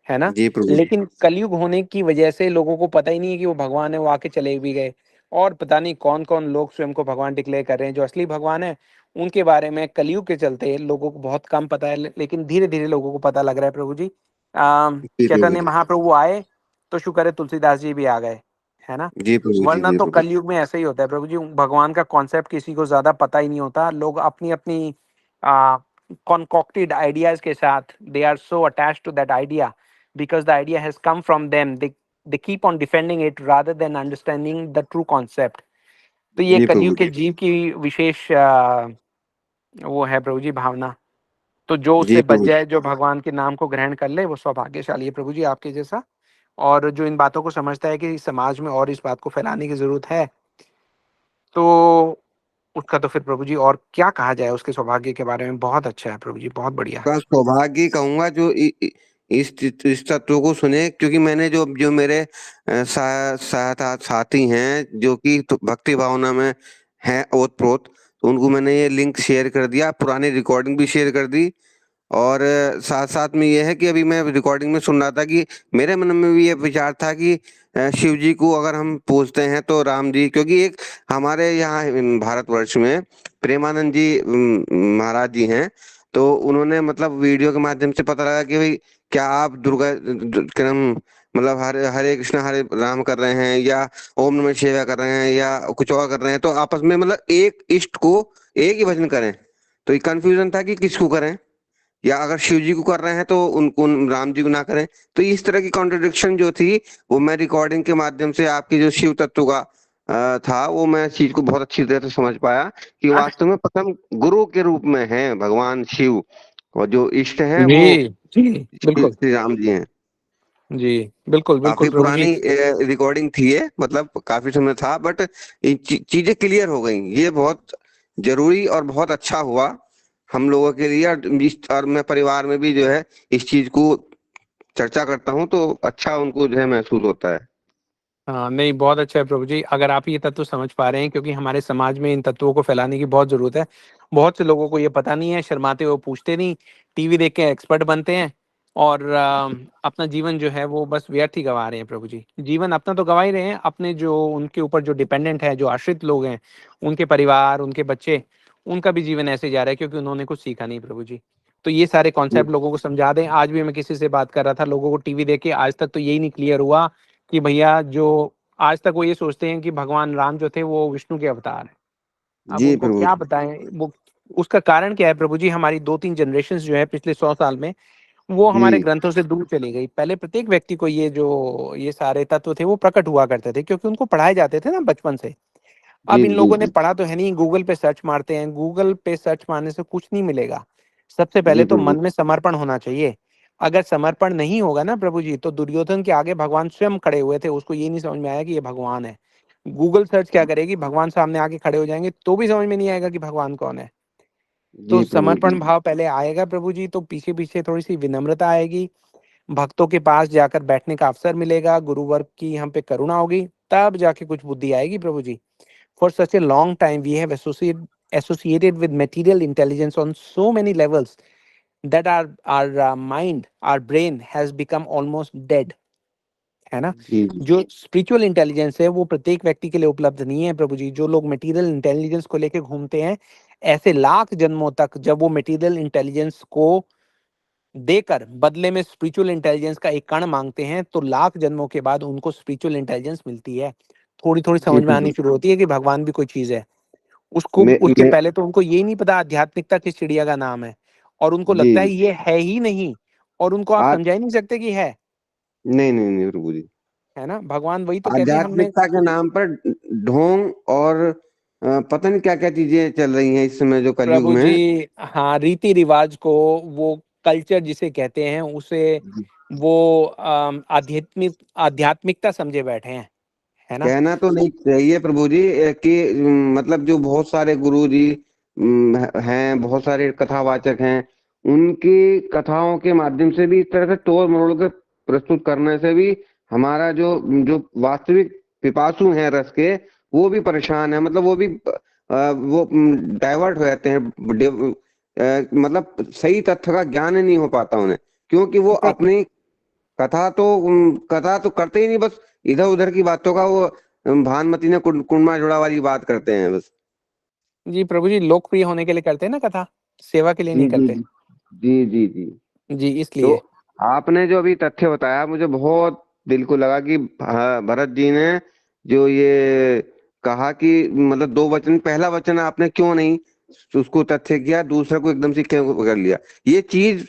है ना। जी प्रभु जी। लेकिन कलयुग होने की वजह से लोगों को पता ही नहीं है कि वो भगवान है, वो आके चले भी गए। और पता नहीं कौन कौन लोग स्वयं को भगवान डिक्लेयर कर रहे हैं। जो असली भगवान है उनके बारे में कलयुग के चलते लोगों को बहुत कम पता है, लेकिन धीरे धीरे लोगों को पता लग रहा है प्रभु जी। जी प्रभु चैतन्य जी। महाप्रभु आए तो शुक्र है तुलसीदास जी भी आ गए। है ना? जी प्रभु जी, वरना जी तो प्रभु। कलयुग में ऐसा ही होता है प्रभु जी, भगवान का कॉन्सेप्ट किसी को ज्यादा पता ही नहीं होता। लोग अपनी अपनी कॉन्कॉक्टेड आइडियाज के साथ they are so attached to that idea because the idea has come from them, they keep on defending it rather than understanding the true concept. तो ये जी कलयुग प्रभु के जी। जीव की विशेष वो है प्रभु जी भावना। तो जो जी उससे बच प्रभु जी। जाए, जो भगवान के नाम को ग्रहण कर ले, वो सौभाग्यशाली है प्रभु जी आपके जैसा। और जो इन बातों को समझता है कि समाज में और इस बात को फैलाने की जरूरत है, तो उसका तो फिर प्रभु जी और क्या कहा जाए उसके सौभाग्य के बारे में। बहुत अच्छा है प्रभु जी, बहुत बढ़िया है। का सौभाग्य कहूंगा जो इस तत्व को सुने, क्योंकि मैंने जो जो मेरे सहायता साथी हैं जो कि तो भक्ति भावना में हैं ओतप्रोत, तो उनको मैंने ये लिंक शेयर कर दिया, पुरानी रिकॉर्डिंग भी शेयर कर दी। और साथ साथ में ये है कि अभी मैं रिकॉर्डिंग में सुन रहा था कि मेरे मन में भी ये विचार था कि शिव जी को अगर हम पूजते हैं तो राम जी, क्योंकि एक हमारे यहाँ भारतवर्ष में प्रेमानंद जी महाराज जी हैं। तो उन्होंने मतलब वीडियो के माध्यम से पता लगा कि भाई क्या आप क्रम मतलब हरे हरे कृष्ण हरे राम कर रहे हैं या ओम नमः शिवाय कर रहे हैं या कुछ और कर रहे हैं, तो आपस में मतलब एक इष्ट को एक ही भजन करें। तो ये कंफ्यूजन था कि किसको करें, या अगर शिव जी को कर रहे हैं तो उनको राम जी को ना करें। तो इस तरह की कॉन्ट्रडिक्शन जो थी वो मैं रिकॉर्डिंग के माध्यम से आपकी जो शिव तत्व का था, वो मैं इस चीज को बहुत अच्छी तरह से समझ पाया कि वास्तव में प्रथम गुरु के रूप में है भगवान शिव, और जो इष्ट हैं वो जी जी श्री बिल्कुल। श्री राम जी हैं। जी बिल्कुल बिल्कुल काफी प्रभु जी। पुरानी रिकॉर्डिंग थी ये, मतलब काफी समय था, बट चीजें क्लियर हो गई। ये बहुत जरूरी और बहुत अच्छा हुआ हम लोगों के लिए। और मैं परिवार में भी जो है इस चीज को चर्चा करता हूँ तो अच्छा उनको जो है महसूस होता है। हाँ नहीं, बहुत अच्छा है प्रभु जी अगर आप ये तत्व समझ पा रहे हैं, क्योंकि हमारे समाज में इन तत्वों को फैलाने की बहुत जरूरत है। बहुत से लोगों को ये पता नहीं है, शर्माते हुए पूछते नहीं, टीवी देख के एक्सपर्ट बनते हैं और अपना जीवन जो है वो बस व्यर्थ ही गवा रहे हैं प्रभु जी। जीवन अपना तो गवा ही रहे हैं, अपने जो उनके ऊपर जो डिपेंडेंट है, जो आश्रित लोग हैं, उनके परिवार, उनके बच्चे, उनका भी जीवन ऐसे जा रहा है क्योंकि उन्होंने कुछ सीखा नहीं प्रभु जी। तो ये सारे जी कॉन्सेप्ट लोगों को समझा दें। आज भी मैं किसी से बात कर रहा था, लोगों को टीवी देख के आज तक तो यही नहीं क्लियर हुआ कि भैया जो आज तक वो ये सोचते हैं कि भगवान राम जो थे वो विष्णु के अवतार हैं। अब जी उनको प्रभु क्या बताएं वो, उसका कारण क्या है प्रभु जी? हमारी 2-3 जनरेशन जो है पिछले 100 साल में, वो हमारे जी ग्रंथों से दूर चली गई। पहले प्रत्येक व्यक्ति को ये जो ये सारे तत्व थे वो प्रकट हुआ करते थे क्योंकि उनको पढ़ाए जाते थे ना बचपन से। जी अब इन जी लोगों ने जी पढ़ा तो है नहीं, गूगल पे सर्च मारते हैं, गूगल पे सर्च मारने से कुछ नहीं मिलेगा। सबसे पहले जी तो प्रभु मन में समर्पण होना चाहिए। अगर समर्पण नहीं होगा ना प्रभु जी, तो दुर्योधन के आगे भगवान स्वयं खड़े हुए थे, उसको ये नहीं समझ में आया कि ये भगवान है। गूगल सर्च क्या करेगी, भगवान सामने आके खड़े हो जाएंगे तो भी समझ में नहीं आएगा कि भगवान कौन है। तो जी प्रभु जी। समर्पण भाव पहले आएगा प्रभु जी, तो पीछे पीछे थोड़ी सी विनम्रता आएगी, भक्तों के पास जाकर बैठने का अवसर मिलेगा, गुरु वर्ग की हम पे करुणा होगी, तब जाके कुछ बुद्धि आएगी प्रभु जी। For such a long time, we have associated with material intelligence on so many levels that our mind, our brain has become almost dead. है ना? जी जी जो स्पिरिचुअल इंटेलिजेंस है वो प्रत्येक व्यक्ति के लिए उपलब्ध नहीं है प्रभु जी। जो लोग मटेरियल इंटेलिजेंस को लेके घूमते हैं, ऐसे लाख जन्मों तक जब वो मटेरियल इंटेलिजेंस को देकर बदले में स्पिरिचुअल इंटेलिजेंस का एक कण मांगते हैं, तो लाख जन्मों के बाद उनको स्पिरिचुअल इंटेलिजेंस मिलती है। थोड़ी थोड़ी जी समझ में आनी प्रभु। शुरू होती है कि भगवान भी कोई चीज है। उसको मैं उसके मैं पहले तो उनको ये नहीं पता आध्यात्मिकता किस चिड़िया का नाम है, और उनको जी लगता है ये है ही नहीं, और उनको आप आज समझा ही नहीं सकते कि नहीं नहीं नहीं प्रभु जी। है ना? भगवान वही तो कहते हैं हमने। आध्यात्मिकता के नाम पर ढोंग और पता नहीं क्या क्या चीजें चल रही हैं इस समय जो कलयुग प्रभु जी में। हाँ, रीति रिवाज को, वो कल्चर जिसे कहते हैं उसे, वो आध्यात्मिक आध्यात्मिकता समझे बैठे है ना? कहना तो नहीं चाहिए प्रभु जी कि मतलब जो बहुत सारे गुरु जी हैं, बहुत सारे कथावाचक हैं, उनकी कथाओं के माध्यम से भी इस तरह से तोड़ मरोड़ के प्रस्तुत करने से भी हमारा जो जो वास्तविक पिपासु हैं रस के, वो भी परेशान है। मतलब वो भी वो डाइवर्ट हो जाते हैं। मतलब सही तथ्य का ज्ञान ही नहीं हो पाता उन्हें, क्योंकि वो अपनी कथा तो करते ही नहीं, बस इधर उधर की बातों का वो भानुमति ने कुंडमा जोड़ा वाली बात करते हैं बस। जी प्रभु जी, लोकप्रिय होने के लिए करते हैं ना कथा, सेवा के लिए जी नहीं जी करते। जी जी जी जी। जी तो इसलिए। आपने जो अभी तथ्य बताया मुझे बहुत दिल को लगा कि भरत जी ने जो ये कहा कि मतलब दो वचन, पहला वचन आपने क्यों नहीं उसको तथ्य किया, दूसरा को एकदम से क्यों कर लिया, ये चीज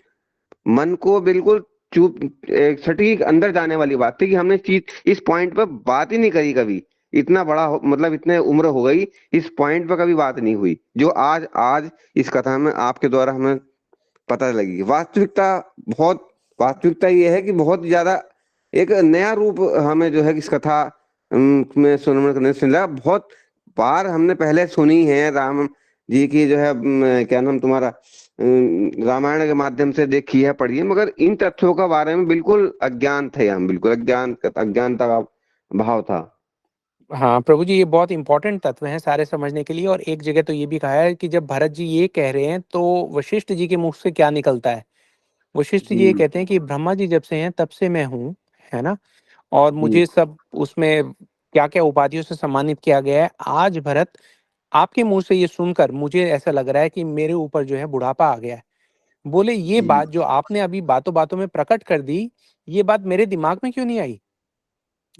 मन को बिल्कुल चुप एक सटीक अंदर जाने वाली बात थी कि हमने चीज इस पॉइंट पर बात ही नहीं करी कभी। इतना बड़ा मतलब इतने उम्र हो गई, इस पॉइंट पर कभी बात नहीं हुई जो आज आज इस कथा में आपके द्वारा हमें पता लगी। वास्तविकता ये है कि बहुत ज्यादा एक नया रूप हमें जो है इस कथा में सुनने करने से मिला। बहुत बार हमने पहले सुनी है राम जी की जो है क्या नाम तुम्हारा रामायण के माध्यम से देखी है, पढ़ी है, मगर इन तथ्यों का बारे में बिल्कुल अज्ञान थे हम, बिल्कुल अज्ञानता का भाव था। हाँ प्रभु जी, ये बहुत इंपॉर्टेंट तत्व हैं सारे समझने के लिए। और एक जगह तो ये भी कहा है कि जब भरत जी ये कह रहे हैं तो वशिष्ठ जी के मुख से क्या निकलता है। वशिष्ठ जी ये जी कहते हैं कि ब्रह्मा जी जब से हैं तब से मैं हूँ, है ना, और जी मुझे सब उसमें क्या क्या उपाधियों से सम्मानित किया गया है। आज भरत आपके मुंह से ये सुनकर मुझे ऐसा लग रहा है कि मेरे ऊपर जो है बुढ़ापा आ गया है। बोले ये जी बात जो आपने अभी बातों बातों में प्रकट कर दी, ये बात मेरे दिमाग में क्यों नहीं आई।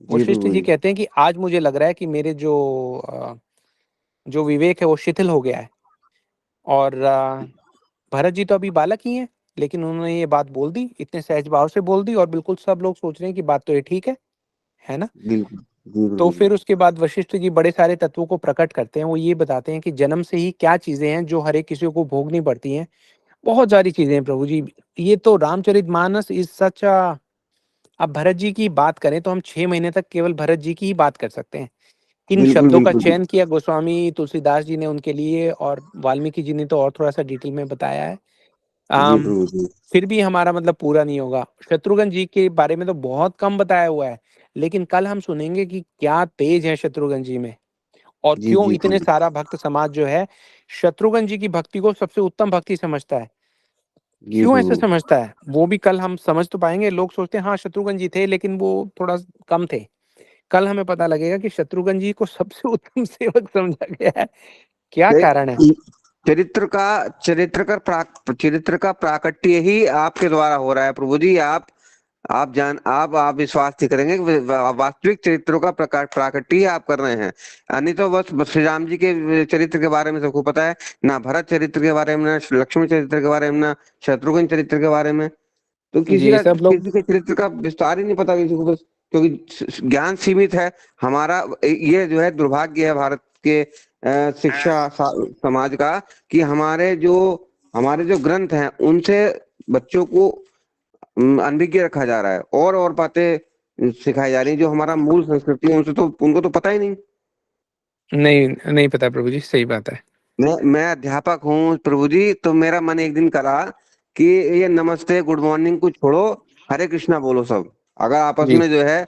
जी वशिष्ठ प्रभु जी जी। कहते हैं कि आज मुझे लग रहा है कि मेरे जो विवेक है वो शिथिल हो गया है। और भरत जी तो अभी बालक ही हैं, लेकिन उन्होंने ये बात बोल दी, इतने सहज भाव से बोल दी, और बिल्कुल सब लोग सोच रहे हैं कि बात तो ये ठीक है ना। बिल्कुल जी तो प्रभु जी। फिर उसके बाद वशिष्ठ जी बड़े सारे तत्वों को प्रकट करते हैं। वो ये बताते हैं कि जन्म से ही क्या चीजें हैं जो हर एक किसी को भोगनी पड़ती हैं। बहुत सारी चीजें हैं प्रभु जी। ये तो रामचरितमानस इज सच। अब भरत जी की बात करें तो हम 6 महीने तक केवल भरत जी की ही बात कर सकते हैं। किन बिल्कुल शब्दों का बिल्कुल जी। चयन किया गोस्वामी तुलसीदास जी ने उनके लिए, और वाल्मीकि जी ने तो और थोड़ा सा डिटेल में बताया है। जी अम, प्रभु जी। फिर भी हमारा मतलब पूरा नहीं होगा। शत्रुघ्न जी के बारे में तो बहुत कम बताया हुआ है, लेकिन कल हम सुनेंगे कि क्या तेज है शत्रुघ्न जी में, और जी क्यों जी इतने प्रभु सारा भक्त समाज जो है शत्रुघ्न जी की भक्ति को सबसे उत्तम भक्ति समझता है। जी क्यों ऐसा प्रभु। समझता है वो भी कल हम समझ तो पाएंगे। लोग सोचते हैं हाँ शत्रुघ्न जी थे, लेकिन वो थोड़ा कम थे। कल हमें पता लगेगा कि शत्रुघ्न जी को सबसे उत्तम सेवक समझा गया है। क्या कारण है। ते- चरित्र का चरित्र का प्राकट्य ही आपके द्वारा हो रहा है प्रभु जी। आप विश्वास नहीं करेंगे कि वास्तविक चरित्रों का प्राकट्य ही आप कर रहे हैं। नहीं तो बस श्री राम जी के चरित्र के बारे में सबको पता है, ना भरत चरित्र के बारे में, ना लक्ष्मण चरित्र के बारे में, ना शत्रुघ्न चरित्र के बारे में। तो जी सब लोग। किसी के चरित्र का विस्तार ही नहीं पता किसी को, बस क्योंकि ज्ञान सीमित है हमारा। ये जो है दुर्भाग्य है भारत के समाज का कि हमारे जो ग्रंथ हैं उनसे बच्चों को अनभिज्ञ रखा जा रहा है, और बातें सिखाई जा रही हैं जो हमारा मूल संस्कृति है, उनसे तो उनको तो पता ही नहीं। नहीं नहीं पता प्रभु जी, सही बात है। मैं अध्यापक हूँ प्रभु जी, तो मेरा मन एक दिन करा कि ये नमस्ते गुड मॉर्निंग को छोड़ो, हरे कृष्णा बोलो सब। अगर आपस जी में जो है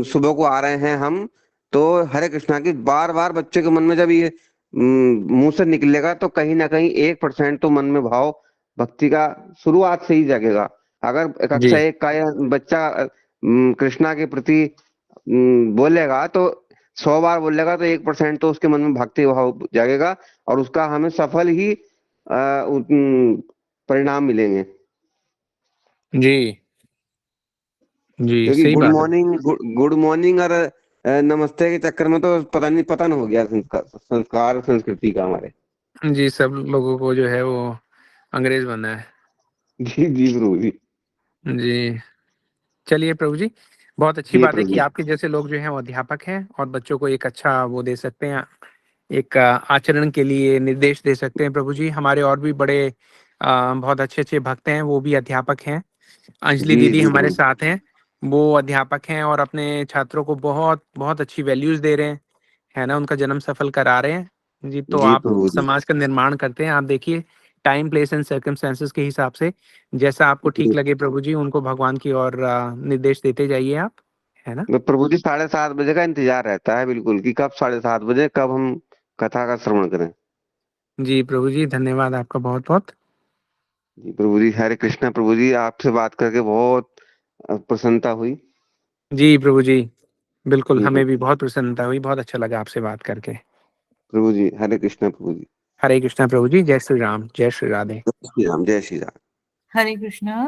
सुबह को आ रहे हैं हम, तो हरे कृष्णा की बार बार बच्चे के मन में जब ये मुंह से निकलेगा तो कहीं ना कहीं 1% तो मन में भाव भक्ति का शुरुआत से ही जगेगा। अगर जी कक्षा 1 का या बच्चा कृष्णा के प्रति बोलेगा तो 100 बार बोलेगा तो 1% तो उसके मन में भक्ति भाव जागेगा, और उसका हमें सफल ही परिणाम मिलेंगे। जी जी क्योंकि सही बात है। गुड मॉर्निंग और नमस्ते के चक्कर में तो पतन हो गया संस्कार संस्कृति का हमारे। जी सब लोगों को जो है वो अंग्रेज बनना है। जी जी प्रभु जी। जी चलिए प्रभु जी, बहुत अच्छी जी बात है प्रभु कि जी। आपके जैसे लोग जो हैं वो अध्यापक हैं और बच्चों को एक अच्छा वो दे सकते हैं, एक आचरण के लिए निर्देश दे सकते हैं। प्रभु जी हमारे और भी बड़े बहुत अच्छे अच्छे भक्त हैं, वो भी अध्यापक हैं। अंजलि जी दीदी जी हमारे प्रभु। साथ हैं, वो अध्यापक हैं और अपने छात्रों को बहुत बहुत अच्छी वैल्यूज दे रहे हैं, है ना, उनका जन्म सफल करा रहे हैं। जी तो जी आप प्रभु जी। समाज का निर्माण करते हैं। आप देखिए टाइम प्लेस एंड सर्कमस्टेंसेस के हिसाब से जैसा आपको ठीक जी। लगे प्रभु जी, उनको भगवान की ओर निर्देश देते जाइए आप, है ना। मैं प्रभु जी 7:30 बजे का इंतजार रहता है बिल्कुल, कि कब 7:30 बजे कब हम कथा का श्रवण करें। जी प्रभु जी धन्यवाद आपका बहुत बहुत। जी प्रभु जी, हरे कृष्णा प्रभु जी, आपसे बात करके बहुत प्रसन्नता हुई। जी प्रभु जी बिल्कुल, जी हमें भी प्रभु। बहुत प्रसन्नता हुई, बहुत अच्छा लगा आपसे बात करके। प्रभु जी हरे कृष्णा प्रभु जी। हरे कृष्णा प्रभु जी, जय श्री राम, जय श्री राधे। जय श्री राम, जय श्री राम। हरे कृष्णा।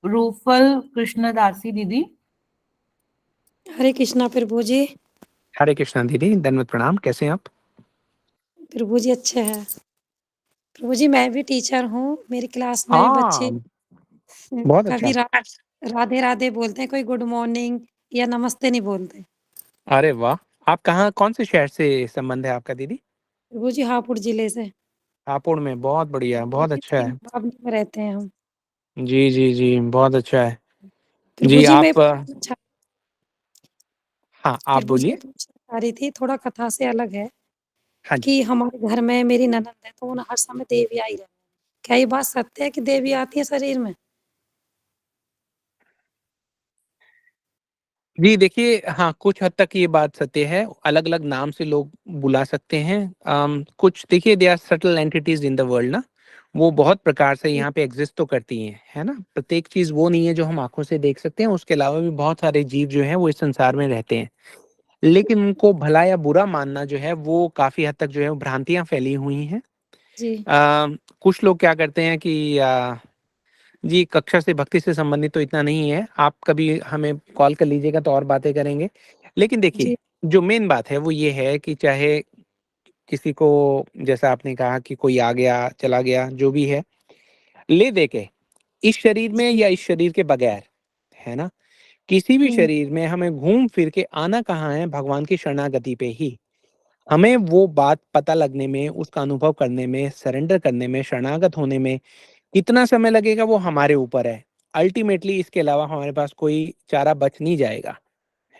रूपल कृष्णदासी दीदी। हरे कृष्णा प्रभु जी। हरे कृष्णा दीदी, दंडवत प्रणाम, कैसे हैं आप? प्रभु जी अच्छे हैं। प्रभु जी मैं भी टीचर हूँ, मेरी क्लास में भी बच्चे हाँ, बहुत कभी अच्छा। राधे राधे बोलते हैं, कोई गुड मॉर्निंग या नमस्ते नहीं बोलते। अरे वाह! आप कहाँ कौन से शहर से संबंध है आपका दीदी? प्रभु जी हापुड़ जिले से। हापुड़ में, बहुत बढ़िया, प्रभु बहुत जी अच्छा 3 है। बावनी में रहते हैं हम। जी, जी, जी, बहुत अच्छा है। प्रभु जी, जी मैं आप पूछना चाह हाँ, आप प्रभु जी बोलिए। मैं पूछना चाह रही थी, थोड़ा कथा से अलग है हाँ जी। कि हमारे घर में मेरी ननद है, तो उन हर समय देवी आई रहती है। क्या ये बात सत्य है कि देवी आती है शरीर में? जी, देखिए हाँ, कुछ हद तक ये बात सत्य है, अलग-अलग नाम से लोग बुला सकते हैं। कुछ देखिए they are subtle entities in the world ना, वो बहुत प्रकार से जी, यहाँ पे एग्ज़िस्ट तो करती हैं, है ना? प्रत्येक चीज़ वो नहीं है जो हम आँखों से देख सकते हैं, उसके अलावा भी बहुत सारे जीव जो हैं वो इस संसार में रहते हैं। लेकिन उनको भला या बुरा मानना जो है वो काफ़ी हद तक जो है वो भ्रांतियाँ फैली हुई हैं। जी, कुछ लोग क्या करते हैं कि जी, कक्षा से भक्ति से संबंधित तो इतना नहीं है, आप कभी हमें कॉल कर लीजिएगा तो और बातें करेंगे। लेकिन देखिए, जी, जो मेन बात है वो ये है कि चाहे किसी को जैसा आपने कहा कि कोई आ गया, चला गया, जो भी है, ले दे के इस शरीर में जी, या इस शरीर के बगैर, है ना? किसी भी हुँ, शरीर में हमें घूम फिर के आना कहाँ है, भगवान की शरणागति पे ही। हमें वो बात पता लगने में, उसका अनुभव करने में, सरेंडर करने में, शरणागत होने में कितना समय लगेगा वो हमारे ऊपर है। अल्टीमेटली इसके अलावा हमारे पास कोई चारा बच नहीं जाएगा,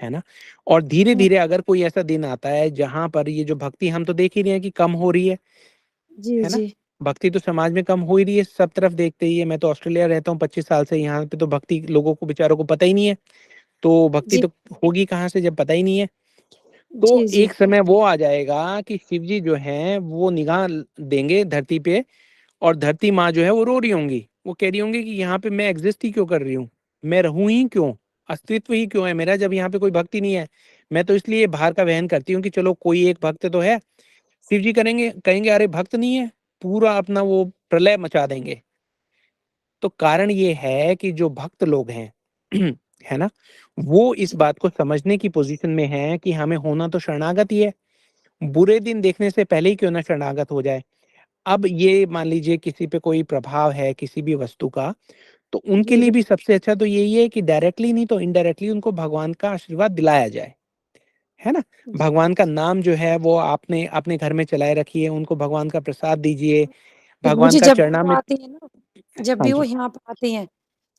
है ना? और हुँ, धीरे-धीरे अगर कोई ऐसा दिन आता है जहाँ पर ये जो भक्ति हम तो देख ही रहे हैं कि कम हो रही जी, है ना? जी, भक्ति तो समाज में कम हो ही रही है, सब तरफ देखते ही है। मैं तो ऑस्ट्रेलिया रहता हूँ 25 साल से, यहाँ पे तो भक्ति लोगों को बेचारों को पता ही नहीं है। तो भक्ति जी, तो होगी कहाँ से जब पता ही नहीं है। तो जी, जी, एक समय वो आ जाएगा कि शिव जी जो हैं वो निगाह देंगे धरती पे और धरती माँ जो है वो रो रही होंगी। वो कह रही होंगी कि यहाँ पे मैं एग्ज़िस्ट ही क्यों कर रही हूँ? मैं रहूँ ही क्यों? अस्तित्व ही क्यों है मेरा जब यहाँ पे कोई भक्त ही नहीं है? मैं तो इसलिए भार का वहन करती हूँ कि चलो कोई एक भक्त तो है। शिव जी कहेंगे अरे भक्त नहीं है, पूरा अपना वो प्रलय मचा देंगे। तो कारण ये है कि जो भक्त लोग हैं, है ना? वो इस जी, बात को समझने की पोज़ीशन में हैं कि हमें होना तो शरणागत ही है। बुरे दिन देखने से पहले ही क्यों ना शरणागत हो जाए। अब ये मान लीजिए किसी पे कोई प्रभाव है किसी भी वस्तु का, तो उनके जी, लिए भी सबसे अच्छा तो यही है कि डायरेक्टली नहीं तो इनडायरेक्टली उनको भगवान का आशीर्वाद दिलाया जाए, है ना? जी। भगवान का नाम जो है वो आपने अपने घर में चलाए रखिए, उनको भगवान का प्रसाद दीजिए, प्रभु भगवान जी का जब भी वो चरणामृत। आती है ना, जब हाँ भी वो जी, यहाँ पे आती हैं,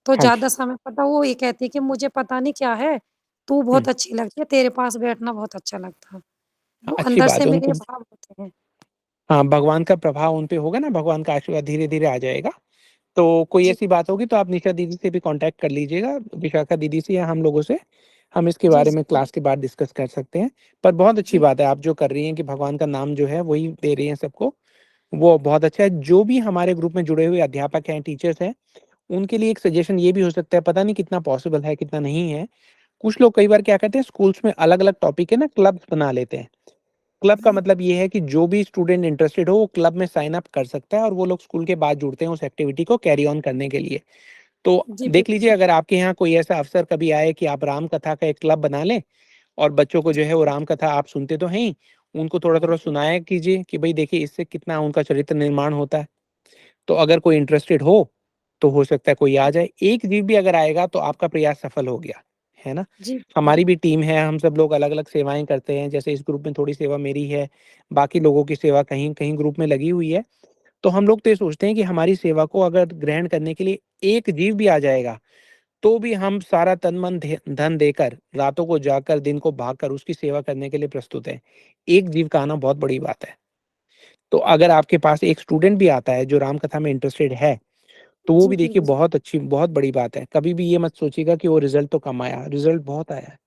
तो हाँ जी। ज़्यादा समय पता वो ये कहती है कि मुझे पता नहीं क्या है, तू हुँ, बहुत अच्छी लगती है, तेरे पास बैठना बहुत अच्छा लगता है। हाँ, वो अच्छी अंदर बात से है मेरे उनको। ये भाव होते हैं। हाँ, भगवान का प्रभाव उन पे होगा ना, भगवान का आशीर्वाद धीरे-धीरे आ जाएगा। तो कोई जी, ऐसी बात होगी तो आप निशा दीदी से भी कॉन्टैक्ट कर लीजिएगा, विशाखा दीदी से या हम लोगों से। हम इसके जी, बारे जी, में क्लास के बाद डिस्कस कर सकते हैं। पर बहुत अच्छी जी, बात है आप जो कर रही हैं कि भगवान का नाम जो है वही दे रही हैं सबको, वो बहुत अच्छा है। जो भी हमारे ग्रुप में जुड़े हुए अध्यापक हैं, टीचर्स हैं, उनके लिए एक सजेशन ये भी हो सकता है, पता नहीं कितना पॉसिबल है, कितना नहीं है। कुछ लोग कई बार क्या करते हैं स्कूल्स में अलग-अलग टॉपिक है ना क्लब्स बना लेते हैं। क्लब का मतलब ये है कि जो भी स्टूडेंट इंटरेस्टेड हो वो क्लब में साइन अप कर सकता है और वो लोग स्कूल के बाद जुड़ते हैं उस एक्टिविटी को कैरी ऑन करने के लिए। तो जी, देख प्रभु लीजिए जी। अगर आपके यहाँ कोई ऐसा अवसर कभी आए कि आप राम कथा का एक क्लब बना लें और बच्चों को जो है वो राम कथा आप सुनते तो हैं ही, उनको थोड़ा-थोड़ा सुनाया कीजिए कि भई देखिए इससे कितना उनका चरित्र निर्माण होता है। तो अगर कोई इंटरेस्टेड तो हो सकता है कोई आ जाए। एक जीव भी अगर आएगा तो आपका प्रयास सफल हो गया, है ना? जी, प्रभु हमारी जी। भी टीम है, हम सब लोग अलग-अलग सेवाएँ करते हैं, जैसे इस ग्रुप में थोड़ी सेवा मेरी है, बाकी लोगों की सेवा कहीं-कहीं ग्रुप में लगी हुई है। तो हम लोग तो ये सोचते हैं कि हमारी सेवा को अगर ग्रहण करने के लिए एक जीव भी आ जाएगा, तो भी हम सारा तन, मन, धन देकर, रातों को जागकर, दिन को भागकर उसकी सेवा करने के लिए प्रस्तुत हैं। एक जीव का आना बहुत बड़ी बात है। तो अगर आपके पास एक स्टूडेंट भी आता है जो राम कथा में इंटरेस्टेड है, तो वो जी, भी देखिए प्रभु जी। बहुत अच्छी बहुत बड़ी बात है। कभी भी ये मत सोचिएगा कि वो रिज़ल्ट तो कम आया, रिज़ल्ट बहुत आया है।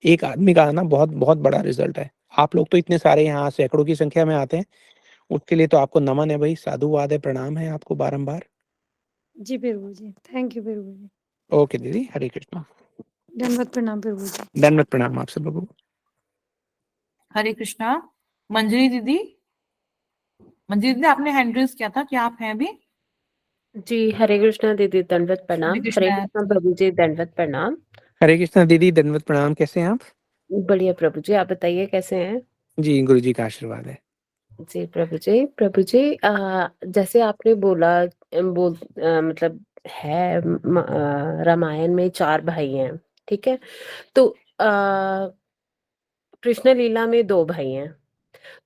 एक आदमी का आना बहुत बहुत बड़ा रिज़ल्ट है। आप लोग तो इतने सारे यहाँ सैकड़ों की संख्या में आते हैं, उसके लिए तो आपको नमन है भई, साधुवाद है, प्रणाम है आपको बारंबार। जी, Prabhu ji. Thank you Prabhu ji. Okay दीदी, हरे कृष्णा। दंडवत प्रणाम प्रभु जी। दंडवत प्रणाम आप सब लोगों को। हरे कृष्णा। मंजरी दीदी, मंजरी दीदी आपने हैंड रेज किया था, क्या आप हैं अभी? जी, हरे कृष्णा दीदी दंडवत हरे प्रणाम। हरे कृष्णा कृष्णा प्रभु जी दंडवत प्रणाम। हरे कृष्णा दीदी, दंडवत प्रणाम, कैसे हैं आप? बढ़िया प्रभु जी, आप बताइए कैसे हैं? जी, गुरुजी का आशीर्वाद है। जी प्रभु जी जैसे आपने बोला मतलब है रामायण में 4 भाई हैं, ठीक है? तो कृष्ण लीला में 2 भाई हैं।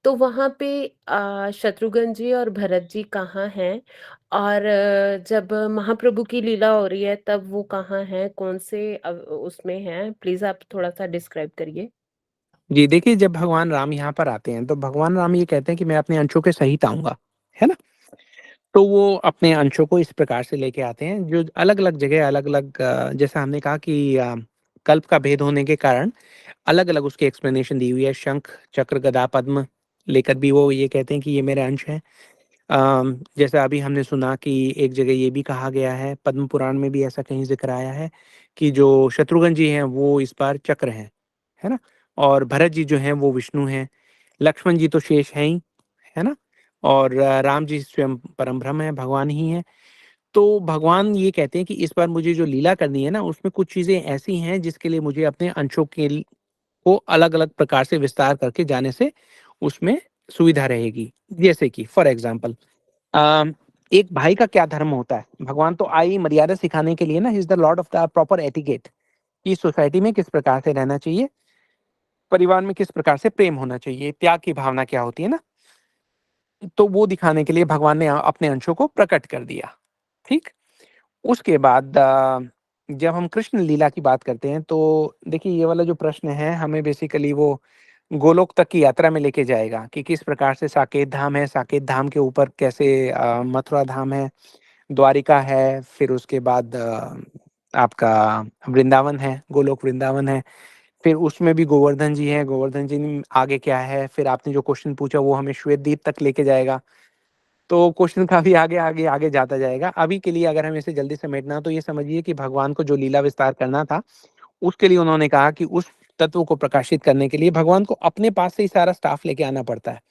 तो वहाँ पे शत्रुघ्न जी और भरत जी कहाँ हैं? और जब महाप्रभु की लीला हो रही है तब वो कहाँ हैं? कौन से उसमें हैं? प्लीज़ आप थोड़ा-सा डिस्क्राइब करिए। जी, देखिए जब भगवान राम यहाँ पर आते हैं, तो भगवान राम ये कहते हैं कि मैं अपने अंशों के सहित आऊँगा, है ना? तो वो अपने अंशों को इस प्रकार से लेके आते हैं, जो अलग-अलग जगह अलग-अलग जैसा हमने कहा कि कल्प का भेद होने के कारण अलग-अलग उसकी एक्सप्लेनेशन दी हुई है। शंख, चक्र, गदा, पद्म लेकर भी वो ये कहते हैं कि ये मेरे अंश हैं। जैसा अभी हमने सुना कि एक जगह ये भी कहा गया है, पद्म पुराण में भी ऐसा कहीं ज़िक्र आया है कि जो शत्रुघ्न जी हैं, वो इस बार चक्र हैं, है ना? और भरत जी जो हैं, वो विष्णु हैं। लक्ष्मण जी तो शेष हैं ही, है ना? और राम जी स्वयं परम ब्रह्म हैं, भगवान ही हैं। तो भगवान ये कहते हैं कि इस बार मुझे जो लीला करनी है ना, उसमें कुछ चीज़ें ऐसी हैं जिसके लिए मुझे अपने अंशों को अलग-अलग प्रकार से विस्तार करके जाने से उसमें सुविधा रहेगी। जैसे कि फॉर एग्ज़ाम्पल अ, एक भाई का क्या धर्म होता है? भगवान तो आए ही मर्यादा सिखाने के लिए ना, he is the Lord of the proper etiquette कि सोसाइटी में किस प्रकार से रहना चाहिए, परिवार में किस प्रकार से प्रेम होना चाहिए, त्याग की भावना क्या होती है ना? तो वो दिखाने के लिए भगवान ने अपने अंशों को प्रकट कर दिया, ठीक? उसके बाद जब हम कृष्ण लीला की बात करते हैं, तो देखिए ये वाला जो प्रश्न है, हमें बेसिकली वो गोलोक तक की यात्रा में लेके जाएगा कि किस प्रकार से साकेत धाम है, साकेत धाम के ऊपर कैसे मथुरा धाम है, द्वारिका है, फिर उसके बाद आपका वृंदावन है, गोलोक वृंदावन है, फिर उसमें भी गोवर्धन जी हैं, गोवर्धन जी आगे क्या है, फिर आपने जो क्वेश्चन पूछा वो हमें श्वेत द्वीप तक लेके जाएगा। तो क्वेश्चन काफ़ी आगे, आगे, आगे जाता जाएगा। अभी के लिए अगर हमें इसे जल्दी समेटना हो तो ये समझिए कि भगवान को जो लीला विस्तार करना था, उसके लिए उन्होंने कहा कि उस तत्व को प्रकाशित करने के लिए भगवान को अपने पास से ही सारा स्टाफ लेके आना पड़ता है।